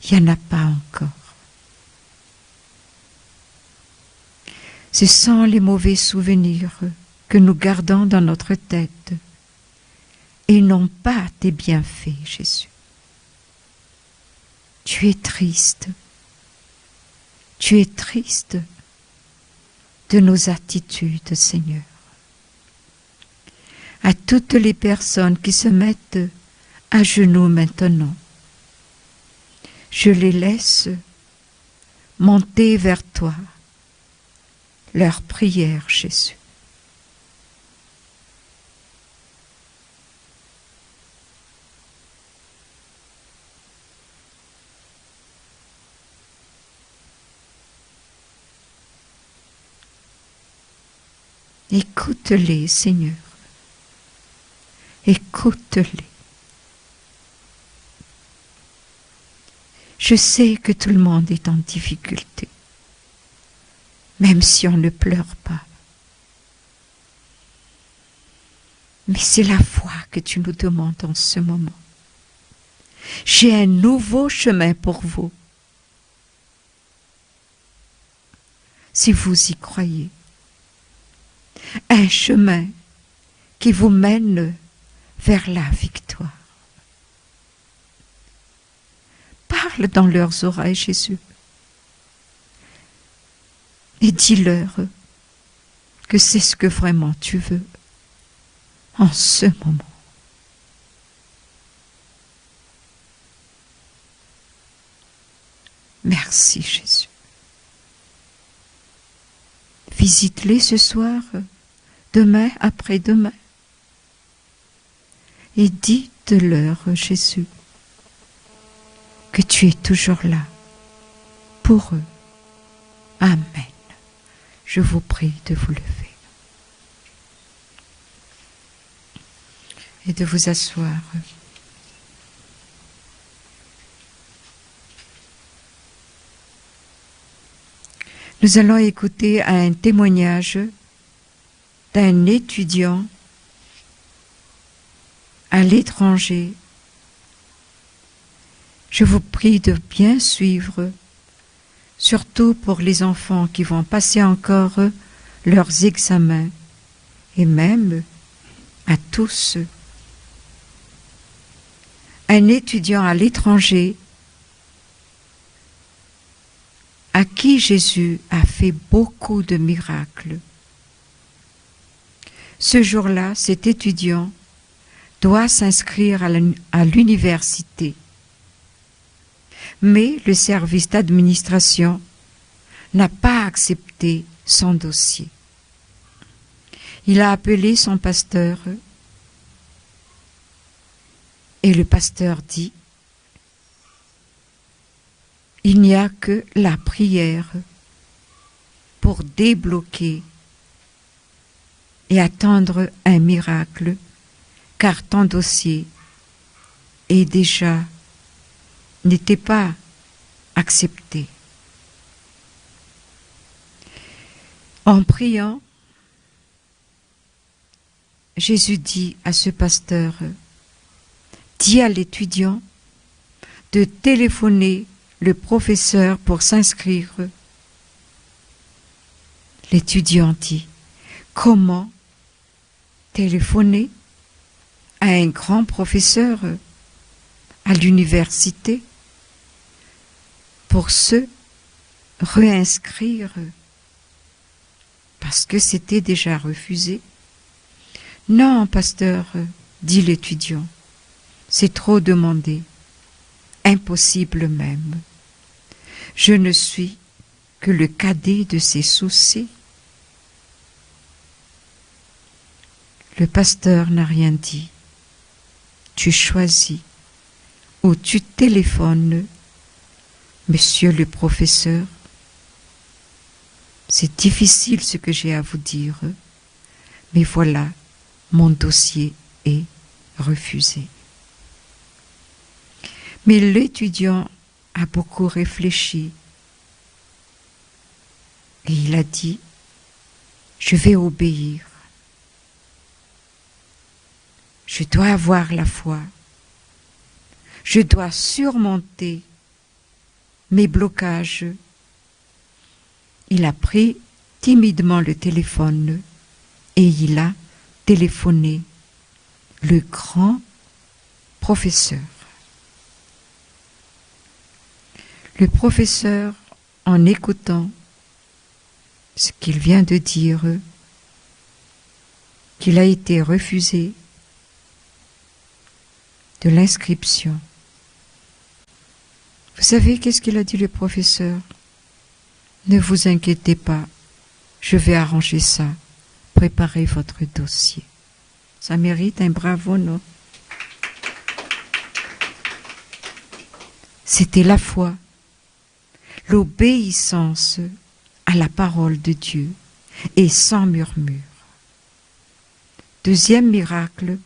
il n'y en a pas encore. Ce sont les mauvais souvenirs que nous gardons dans notre tête et non pas tes bienfaits, Jésus. Tu es triste. Tu es triste de nos attitudes, Seigneur. À toutes les personnes qui se mettent à genoux maintenant, je les laisse monter vers toi, leur prière, Jésus. Écoute-les, Seigneur. Écoute-les. Je sais que tout le monde est en difficulté, même si on ne pleure pas. Mais c'est la foi que tu nous demandes en ce moment. J'ai un nouveau chemin pour vous. Si vous y croyez. Un chemin qui vous mène vers la victoire. Parle dans leurs oreilles, Jésus, et dis-leur que c'est ce que vraiment tu veux en ce moment. Merci, Jésus. Visite-les ce soir, demain, après-demain, et dites-leur, Jésus, que tu es toujours là pour eux. Amen. Je vous prie de vous lever et de vous asseoir. Nous allons écouter un témoignage d'un étudiant à l'étranger. Je vous prie de bien suivre, surtout pour les enfants qui vont passer encore leurs examens, et même à tous. Un étudiant à l'étranger à qui Jésus a fait beaucoup de miracles. Ce jour-là, cet étudiant doit s'inscrire à l'université. Mais le service d'administration n'a pas accepté son dossier. Il a appelé son pasteur et le pasteur dit: il n'y a que la prière pour débloquer et attendre un miracle, car ton dossier n'était pas accepté. En priant, Jésus dit à ce pasteur: dis à l'étudiant de téléphoner le professeur pour s'inscrire. L'étudiant dit: comment téléphoner à un grand professeur à l'université pour se réinscrire parce que c'était déjà refusé? Non, pasteur, dit l'étudiant. C'est trop demandé, impossible même. Je ne suis que le cadet de ses soucis. Le pasteur n'a rien dit. Tu choisis ou tu téléphones, monsieur le professeur. C'est difficile ce que j'ai à vous dire, mais voilà, mon dossier est refusé. Mais l'étudiant a beaucoup réfléchi et il a dit, je vais obéir. Je dois avoir la foi. Je dois surmonter mes blocages. Il a pris timidement le téléphone et il a téléphoné le grand professeur. Le professeur, en écoutant ce qu'il vient de dire, qu'il a été refusé de l'inscription. Vous savez qu'est-ce qu'il a dit le professeur? Ne vous inquiétez pas, je vais arranger ça. Préparez votre dossier. Ça mérite un bravo, non? C'était la foi, l'obéissance à la parole de Dieu et sans murmure. Deuxième miracle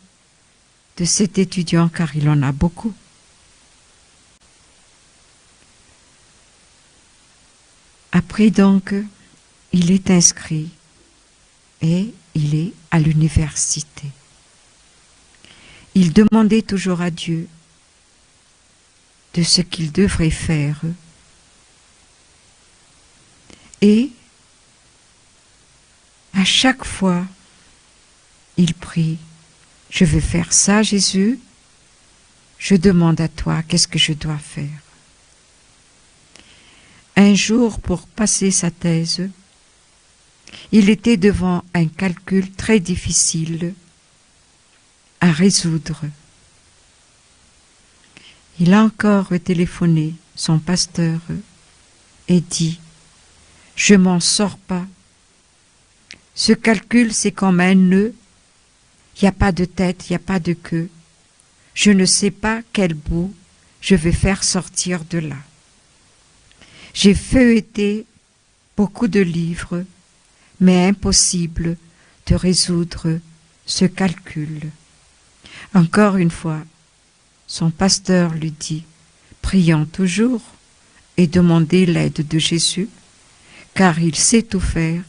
de cet étudiant, car il en a beaucoup. Après donc, il est inscrit et il est à l'université. Il demandait toujours à Dieu de ce qu'il devrait faire. Et à chaque fois, il prie, je veux faire ça, Jésus, je demande à toi, qu'est-ce que je dois faire? Un jour, pour passer sa thèse, il était devant un calcul très difficile à résoudre. Il a encore téléphoné son pasteur et dit, je m'en sors pas. Ce calcul, c'est comme un nœud. Il n'y a pas de tête, il n'y a pas de queue. Je ne sais pas quel bout je vais faire sortir de là. J'ai feuilleté beaucoup de livres, mais impossible de résoudre ce calcul. Encore une fois, son pasteur lui dit, prions toujours et demandez l'aide de Jésus, car il sait tout faire,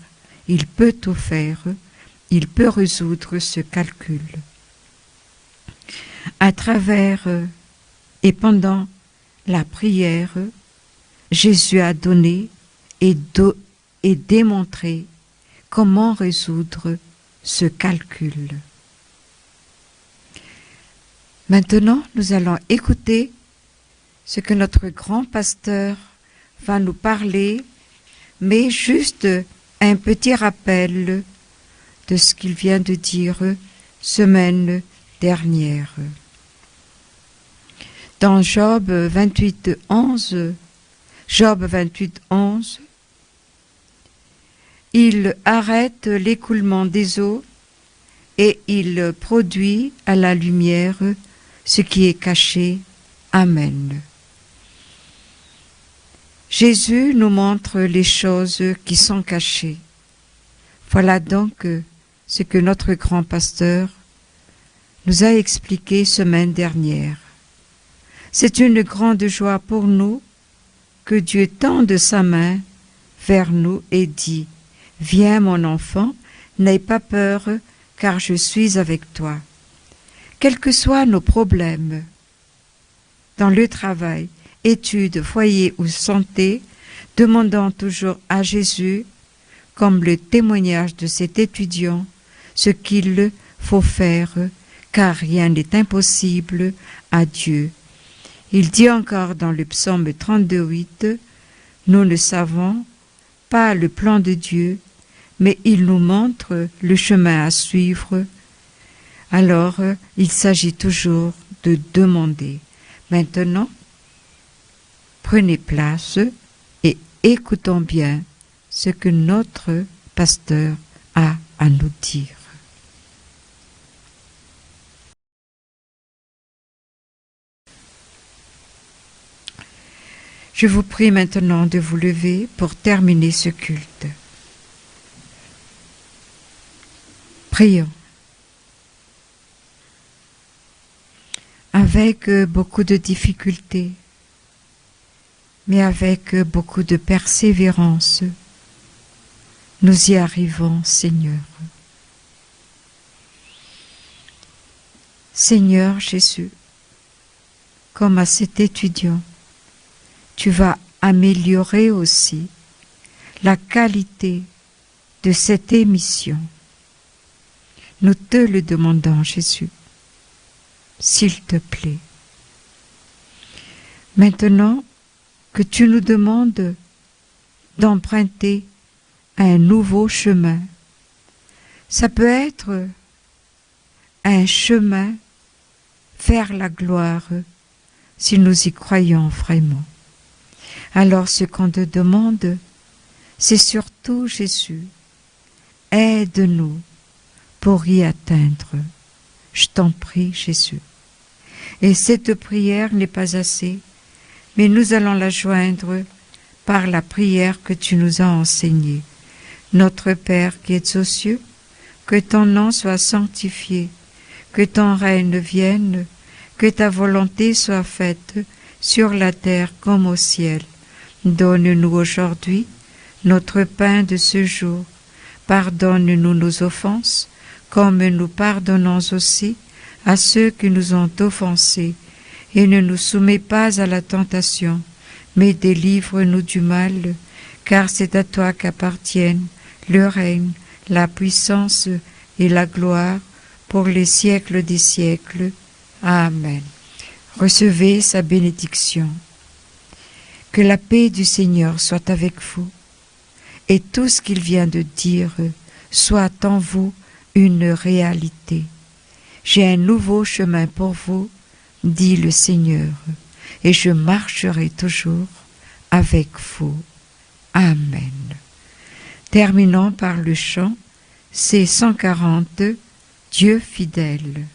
il peut tout faire, il peut résoudre ce calcul. À travers et pendant la prière, Jésus a donné et démontré comment résoudre ce calcul. Maintenant, nous allons écouter ce que notre grand pasteur va nous parler, mais juste un petit rappel de ce qu'il vient de dire semaine dernière. Dans Job 28:11, il arrête l'écoulement des eaux et il produit à la lumière ce qui est caché. Amen. Jésus nous montre les choses qui sont cachées. Voilà donc ce que notre grand pasteur nous a expliqué semaine dernière. C'est une grande joie pour nous que Dieu tende sa main vers nous et dit, « Viens mon enfant, n'aie pas peur, car je suis avec toi. » Quels que soient nos problèmes, dans le travail, études, foyer ou santé, demandons toujours à Jésus, comme le témoignage de cet étudiant, ce qu'il faut faire, car rien n'est impossible à Dieu. Il dit encore dans le psaume 32:8, « Nous ne savons pas le plan de Dieu, mais il nous montre le chemin à suivre. Alors, il s'agit toujours de demander. Maintenant, prenez place et écoutons bien ce que notre pasteur a à nous dire. Je vous prie maintenant de vous lever pour terminer ce culte. Prions. Avec beaucoup de difficultés, mais avec beaucoup de persévérance, nous y arrivons, Seigneur. Seigneur Jésus, comme à cet étudiant, tu vas améliorer aussi la qualité de cette émission. Nous te le demandons, Jésus, s'il te plaît. Maintenant que tu nous demandes d'emprunter un nouveau chemin, ça peut être un chemin vers la gloire si nous y croyons vraiment. Alors ce qu'on te demande, c'est surtout, Jésus, aide-nous pour y atteindre. Je t'en prie, Jésus. Et cette prière n'est pas assez, mais nous allons la joindre par la prière que tu nous as enseignée. Notre Père qui es aux cieux, que ton nom soit sanctifié, que ton règne vienne, que ta volonté soit faite sur la terre comme au ciel. Donne-nous aujourd'hui notre pain de ce jour. Pardonne-nous nos offenses, comme nous pardonnons aussi à ceux qui nous ont offensés. Et ne nous soumets pas à la tentation, mais délivre-nous du mal, car c'est à toi qu'appartiennent le règne, la puissance et la gloire pour les siècles des siècles. Amen. Recevez sa bénédiction. Que la paix du Seigneur soit avec vous, et tout ce qu'il vient de dire soit en vous une réalité. J'ai un nouveau chemin pour vous, dit le Seigneur, et je marcherai toujours avec vous. Amen. Terminons par le chant C140, Dieu fidèle.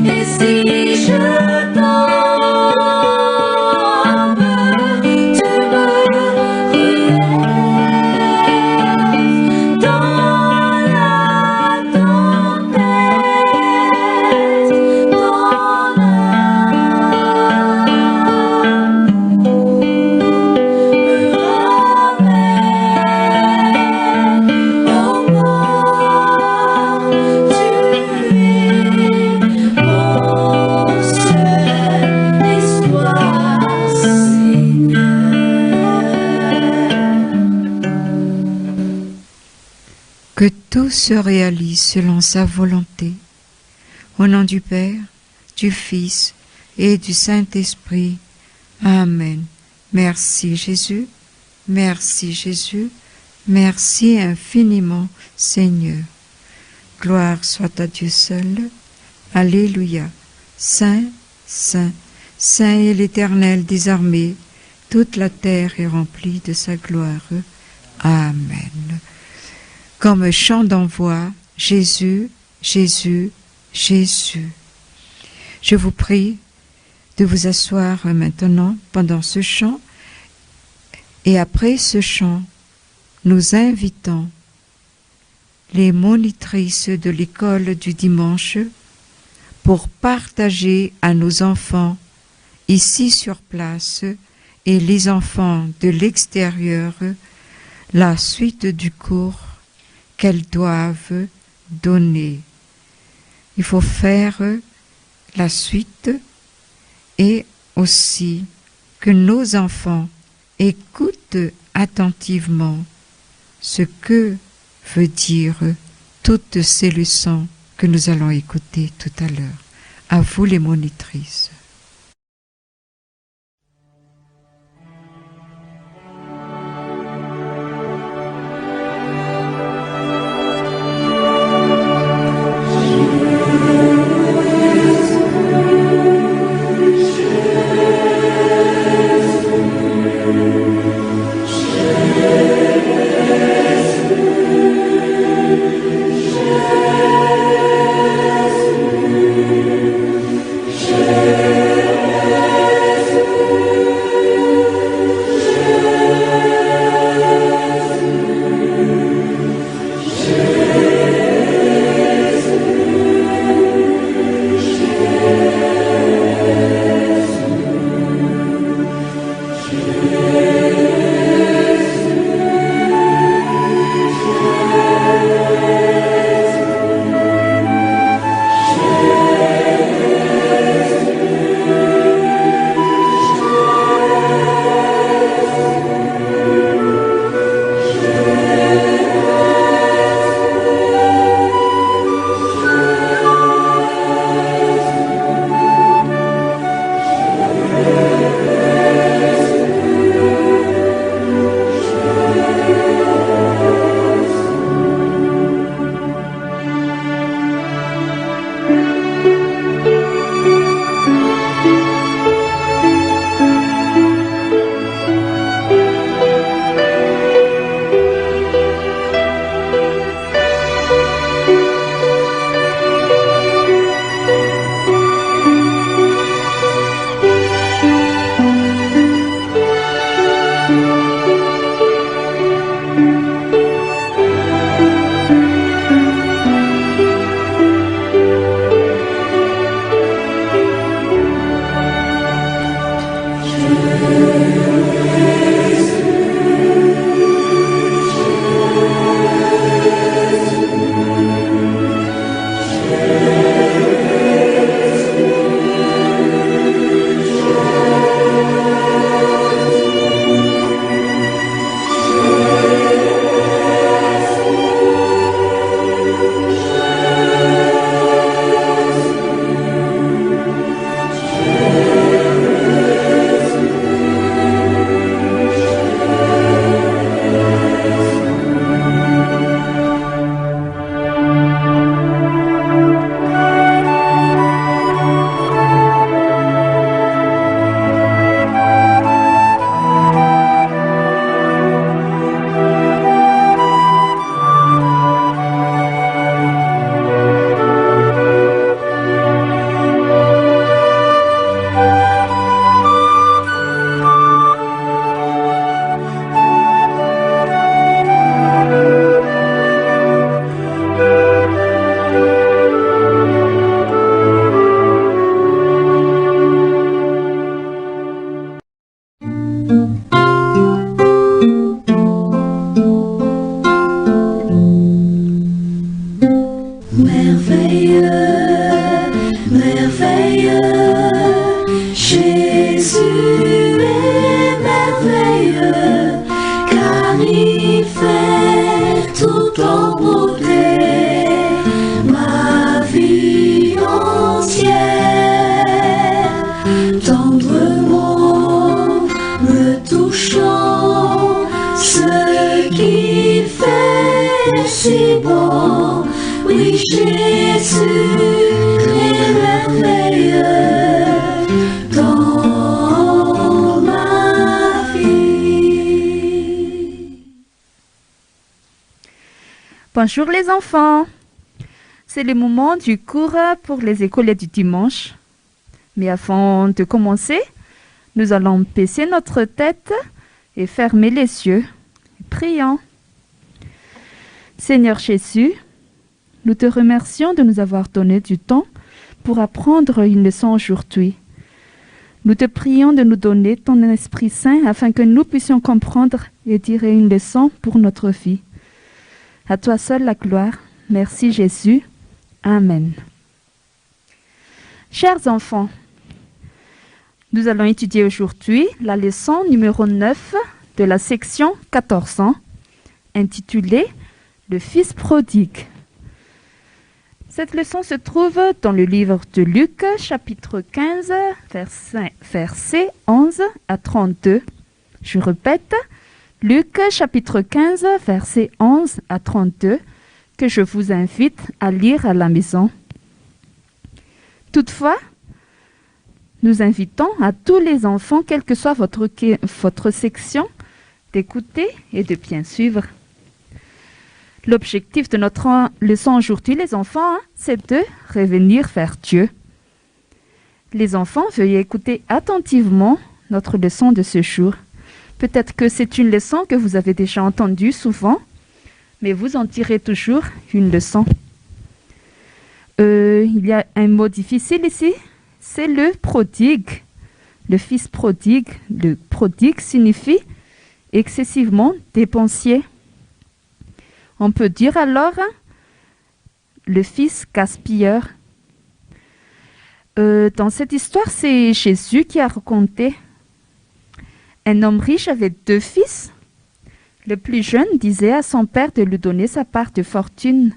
Et si je t'en tout se réalise selon sa volonté. Au nom du Père, du Fils et du Saint-Esprit. Amen. Merci Jésus, merci Jésus, merci infiniment Seigneur. Gloire soit à Dieu seul. Alléluia. Saint, Saint, Saint est l'Éternel des armées. Toute la terre est remplie de sa gloire. Amen. Comme chant d'envoi, Jésus, Jésus, Jésus. Je vous prie de vous asseoir maintenant pendant ce chant, et après ce chant, nous invitons les monitrices de l'école du dimanche pour partager à nos enfants ici sur place et les enfants de l'extérieur la suite du cours qu'elles doivent donner. Il faut faire la suite et aussi que nos enfants écoutent attentivement ce que veut dire toutes ces leçons que nous allons écouter tout à l'heure. À vous les monitrices. tout en beauté. Jésus est merveilleux dans ma vie. Bonjour les enfants. C'est le moment du cours pour les écoliers du dimanche. Mais avant de commencer, nous allons baisser notre tête et fermer les yeux. Prions. Seigneur Jésus, nous te remercions de nous avoir donné du temps pour apprendre une leçon aujourd'hui. Nous te prions de nous donner ton Esprit Saint afin que nous puissions comprendre et tirer une leçon pour notre vie. À toi seul la gloire. Merci Jésus. Amen. Chers enfants, nous allons étudier aujourd'hui la leçon numéro 9 de la section 14 ans, intitulée « Le Fils prodigue ». Cette leçon se trouve dans le livre de Luc, chapitre 15, versets 11 à 32. Je répète, Luc, chapitre 15, versets 11 à 32, que je vous invite à lire à la maison. Toutefois, nous invitons à tous les enfants, quelle que soit votre section, d'écouter et de bien suivre. L'objectif de notre leçon aujourd'hui, les enfants, c'est de revenir vers Dieu. Les enfants, veuillez écouter attentivement notre leçon de ce jour. Peut-être que c'est une leçon que vous avez déjà entendue souvent, mais vous en tirez toujours une leçon. Il y a un mot difficile ici, c'est le prodigue. Le fils prodigue. Le prodigue signifie excessivement dépensier. On peut dire alors le fils gaspilleur. Dans cette histoire, c'est Jésus qui a raconté. Un homme riche avait 2 fils. Le plus jeune disait à son père de lui donner sa part de fortune.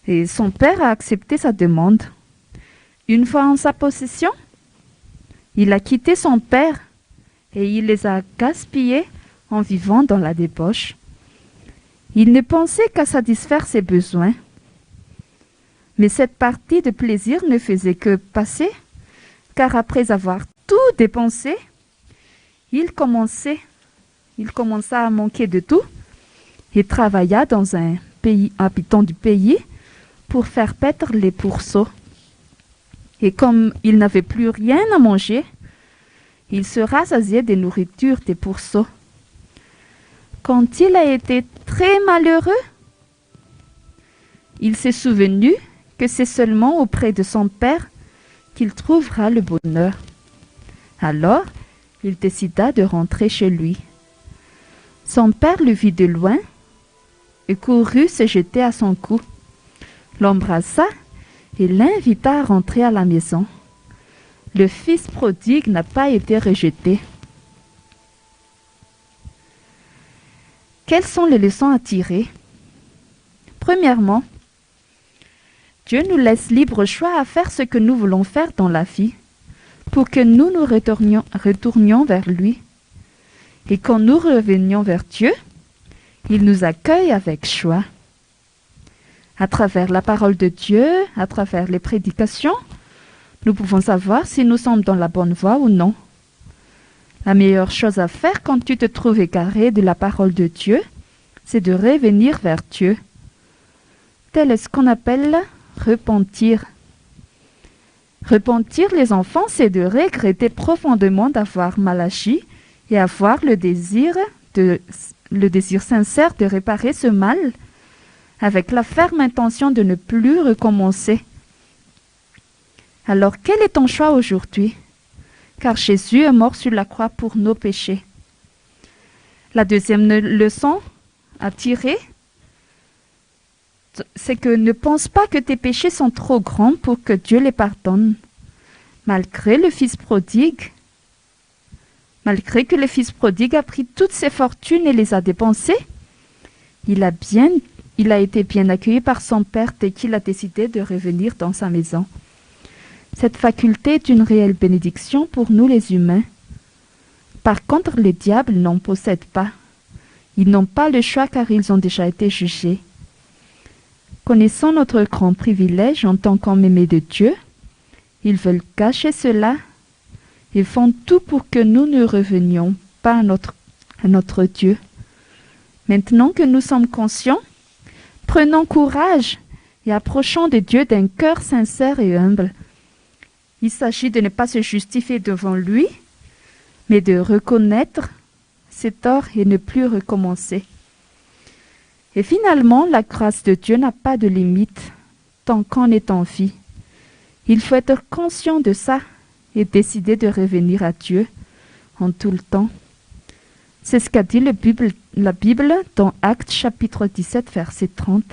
Et son père a accepté sa demande. Une fois en sa possession, il a quitté son père et il les a gaspillés en vivant dans la débauche. Il ne pensait qu'à satisfaire ses besoins. Mais cette partie de plaisir ne faisait que passer, car après avoir tout dépensé, il commença à manquer de tout et travailla dans un habitant du pays pour faire paître les pourceaux. Et comme il n'avait plus rien à manger, il se rassasiait des nourritures des pourceaux. Quand il a été très malheureux, il s'est souvenu que c'est seulement auprès de son père qu'il trouvera le bonheur. Alors, il décida de rentrer chez lui. Son père le vit de loin et courut se jeter à son cou, l'embrassa et l'invita à rentrer à la maison. Le fils prodigue n'a pas été rejeté. Quelles sont les leçons à tirer? Premièrement, Dieu nous laisse libre choix à faire ce que nous voulons faire dans la vie, pour que nous nous retournions vers lui. Et quand nous revenions vers Dieu, il nous accueille avec joie. À travers la parole de Dieu, à travers les prédications, nous pouvons savoir si nous sommes dans la bonne voie ou non. La meilleure chose à faire quand tu te trouves égaré de la parole de Dieu, c'est de revenir vers Dieu. Tel est ce qu'on appelle repentir. Repentir, les enfants, c'est de regretter profondément d'avoir mal agi et avoir le désir sincère de réparer ce mal avec la ferme intention de ne plus recommencer. Alors, quel est ton choix aujourd'hui? Car Jésus est mort sur la croix pour nos péchés. La deuxième leçon à tirer, c'est que ne pense pas que tes péchés sont trop grands pour que Dieu les pardonne. Malgré que le fils prodigue a pris toutes ses fortunes et les a dépensées, il a été bien accueilli par son père dès qu'il a décidé de revenir dans sa maison. Cette faculté est une réelle bénédiction pour nous les humains. Par contre, les diables n'en possèdent pas. Ils n'ont pas le choix car ils ont déjà été jugés. Connaissant notre grand privilège en tant qu'homme aimé de Dieu, ils veulent cacher cela et font tout pour que nous ne revenions pas à notre Dieu. Maintenant que nous sommes conscients, prenons courage et approchons de Dieu d'un cœur sincère et humble. Il s'agit de ne pas se justifier devant lui, mais de reconnaître ses torts et ne plus recommencer. Et finalement, la grâce de Dieu n'a pas de limite tant qu'on est en vie. Il faut être conscient de ça et décider de revenir à Dieu en tout le temps. C'est ce qu'a dit la Bible dans Actes chapitre 17, verset 30.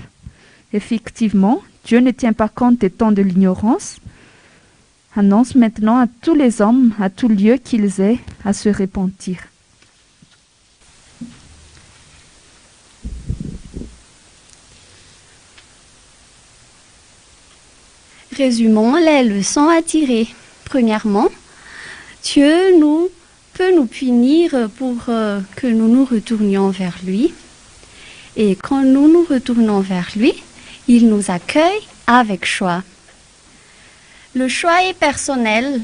Effectivement, Dieu ne tient pas compte des temps de l'ignorance. Annonce maintenant à tous les hommes, à tout lieu qu'ils aient à se repentir. Résumons les leçons à tirer. Premièrement, Dieu peut nous punir pour que nous nous retournions vers lui. Et quand nous nous retournons vers lui, il nous accueille avec choix. Le choix est personnel.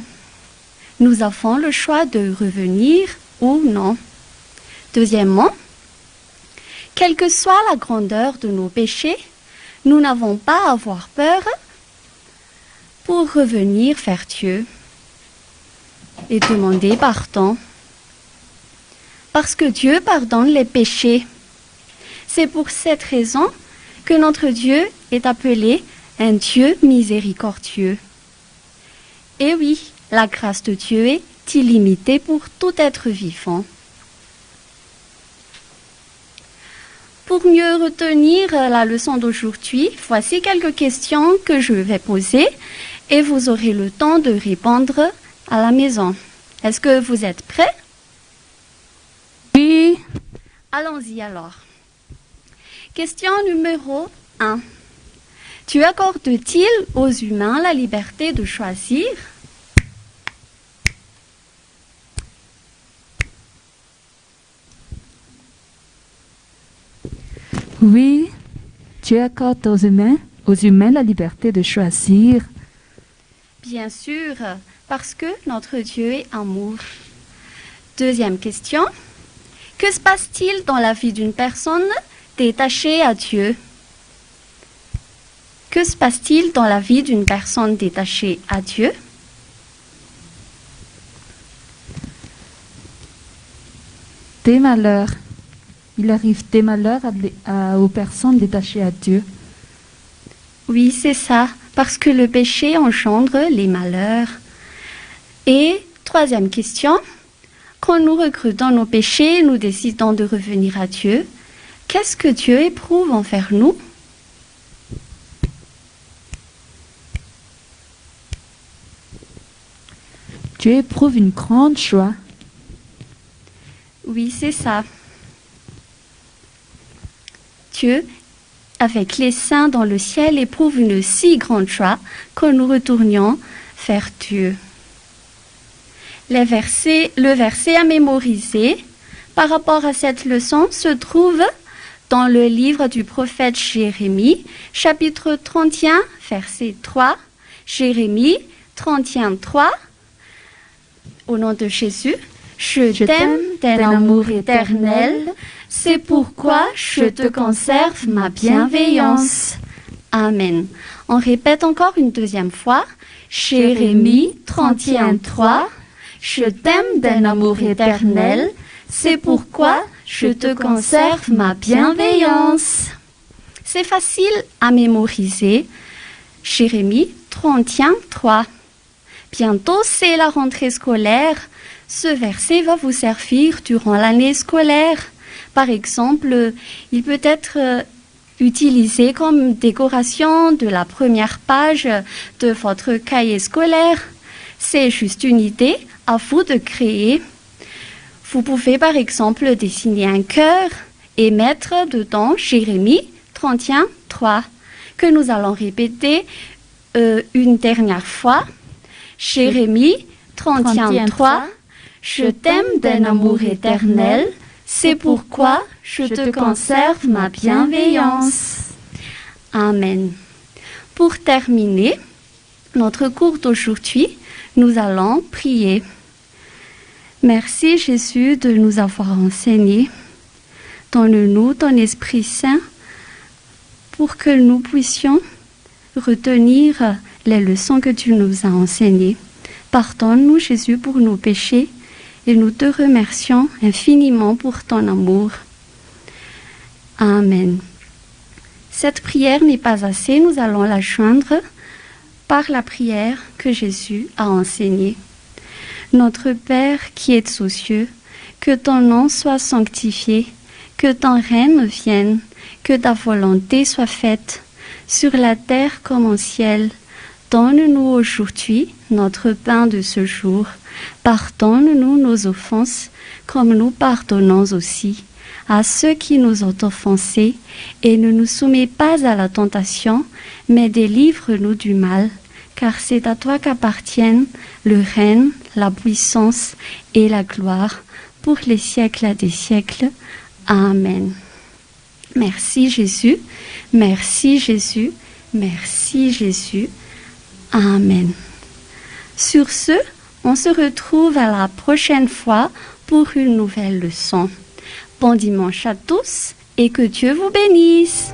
Nous avons le choix de revenir ou non. Deuxièmement, quelle que soit la grandeur de nos péchés, nous n'avons pas à avoir peur pour revenir vers Dieu et demander pardon. Parce que Dieu pardonne les péchés. C'est pour cette raison que notre Dieu est appelé un Dieu miséricordieux. Et oui, la grâce de Dieu est illimitée pour tout être vivant. Pour mieux retenir la leçon d'aujourd'hui, voici quelques questions que je vais poser et vous aurez le temps de répondre à la maison. Est-ce que vous êtes prêts? Oui. Allons-y alors. Question numéro 1. Dieu accorde-t-il aux humains la liberté de choisir? Oui, Dieu accorde aux humains la liberté de choisir. Bien sûr, parce que notre Dieu est amour. Deuxième question. Que se passe-t-il dans la vie d'une personne détachée à Dieu? Que se passe-t-il dans la vie d'une personne détachée à Dieu? Des malheurs. Il arrive des malheurs aux personnes détachées à Dieu. Oui, c'est ça, parce que le péché engendre les malheurs. Et troisième question, quand nous regrettons nos péchés, nous décidons de revenir à Dieu, qu'est-ce que Dieu éprouve envers nous? Dieu éprouve une grande joie. Oui, c'est ça. Dieu, avec les saints dans le ciel, éprouve une si grande joie quand nous retournions vers Dieu. Le verset à mémoriser par rapport à cette leçon se trouve dans le livre du prophète Jérémie, chapitre 31, verset 3. Jérémie 31, 3. Au nom de Jésus, je t'aime d'un amour éternel, c'est pourquoi je te conserve ma bienveillance. Amen. On répète encore une deuxième fois. Jérémie 31, 3. Je t'aime d'un amour éternel, c'est pourquoi je te conserve ma bienveillance. C'est facile à mémoriser. Jérémie 31, 3. Bientôt, c'est la rentrée scolaire. Ce verset va vous servir durant l'année scolaire. Par exemple, il peut être utilisé comme décoration de la première page de votre cahier scolaire. C'est juste une idée à vous de créer. Vous pouvez par exemple dessiner un cœur et mettre dedans Jérémie 31, 3, que nous allons répéter une dernière fois. Jérémie 31, 3. Je t'aime d'un amour éternel, c'est pourquoi je te conserve ma bienveillance. Amen. Pour terminer notre cours d'aujourd'hui, nous allons prier. Merci Jésus de nous avoir enseigné. Donne-nous ton Esprit Saint pour que nous puissions retenir les leçons que tu nous as enseignées. Pardonne-nous Jésus pour nos péchés et nous te remercions infiniment pour ton amour. Amen. Cette prière n'est pas assez, nous allons la joindre par la prière que Jésus a enseignée. Notre Père qui es aux cieux, que ton nom soit sanctifié, que ton règne vienne, que ta volonté soit faite, sur la terre comme au ciel. Donne-nous aujourd'hui notre pain de ce jour. Pardonne-nous nos offenses, comme nous pardonnons aussi à ceux qui nous ont offensés, et ne nous soumets pas à la tentation, mais délivre-nous du mal. Car c'est à toi qu'appartiennent le règne, la puissance et la gloire pour les siècles des siècles. Amen. Merci Jésus, merci Jésus, merci Jésus. Amen. Sur ce, on se retrouve à la prochaine fois pour une nouvelle leçon. Bon dimanche à tous et que Dieu vous bénisse.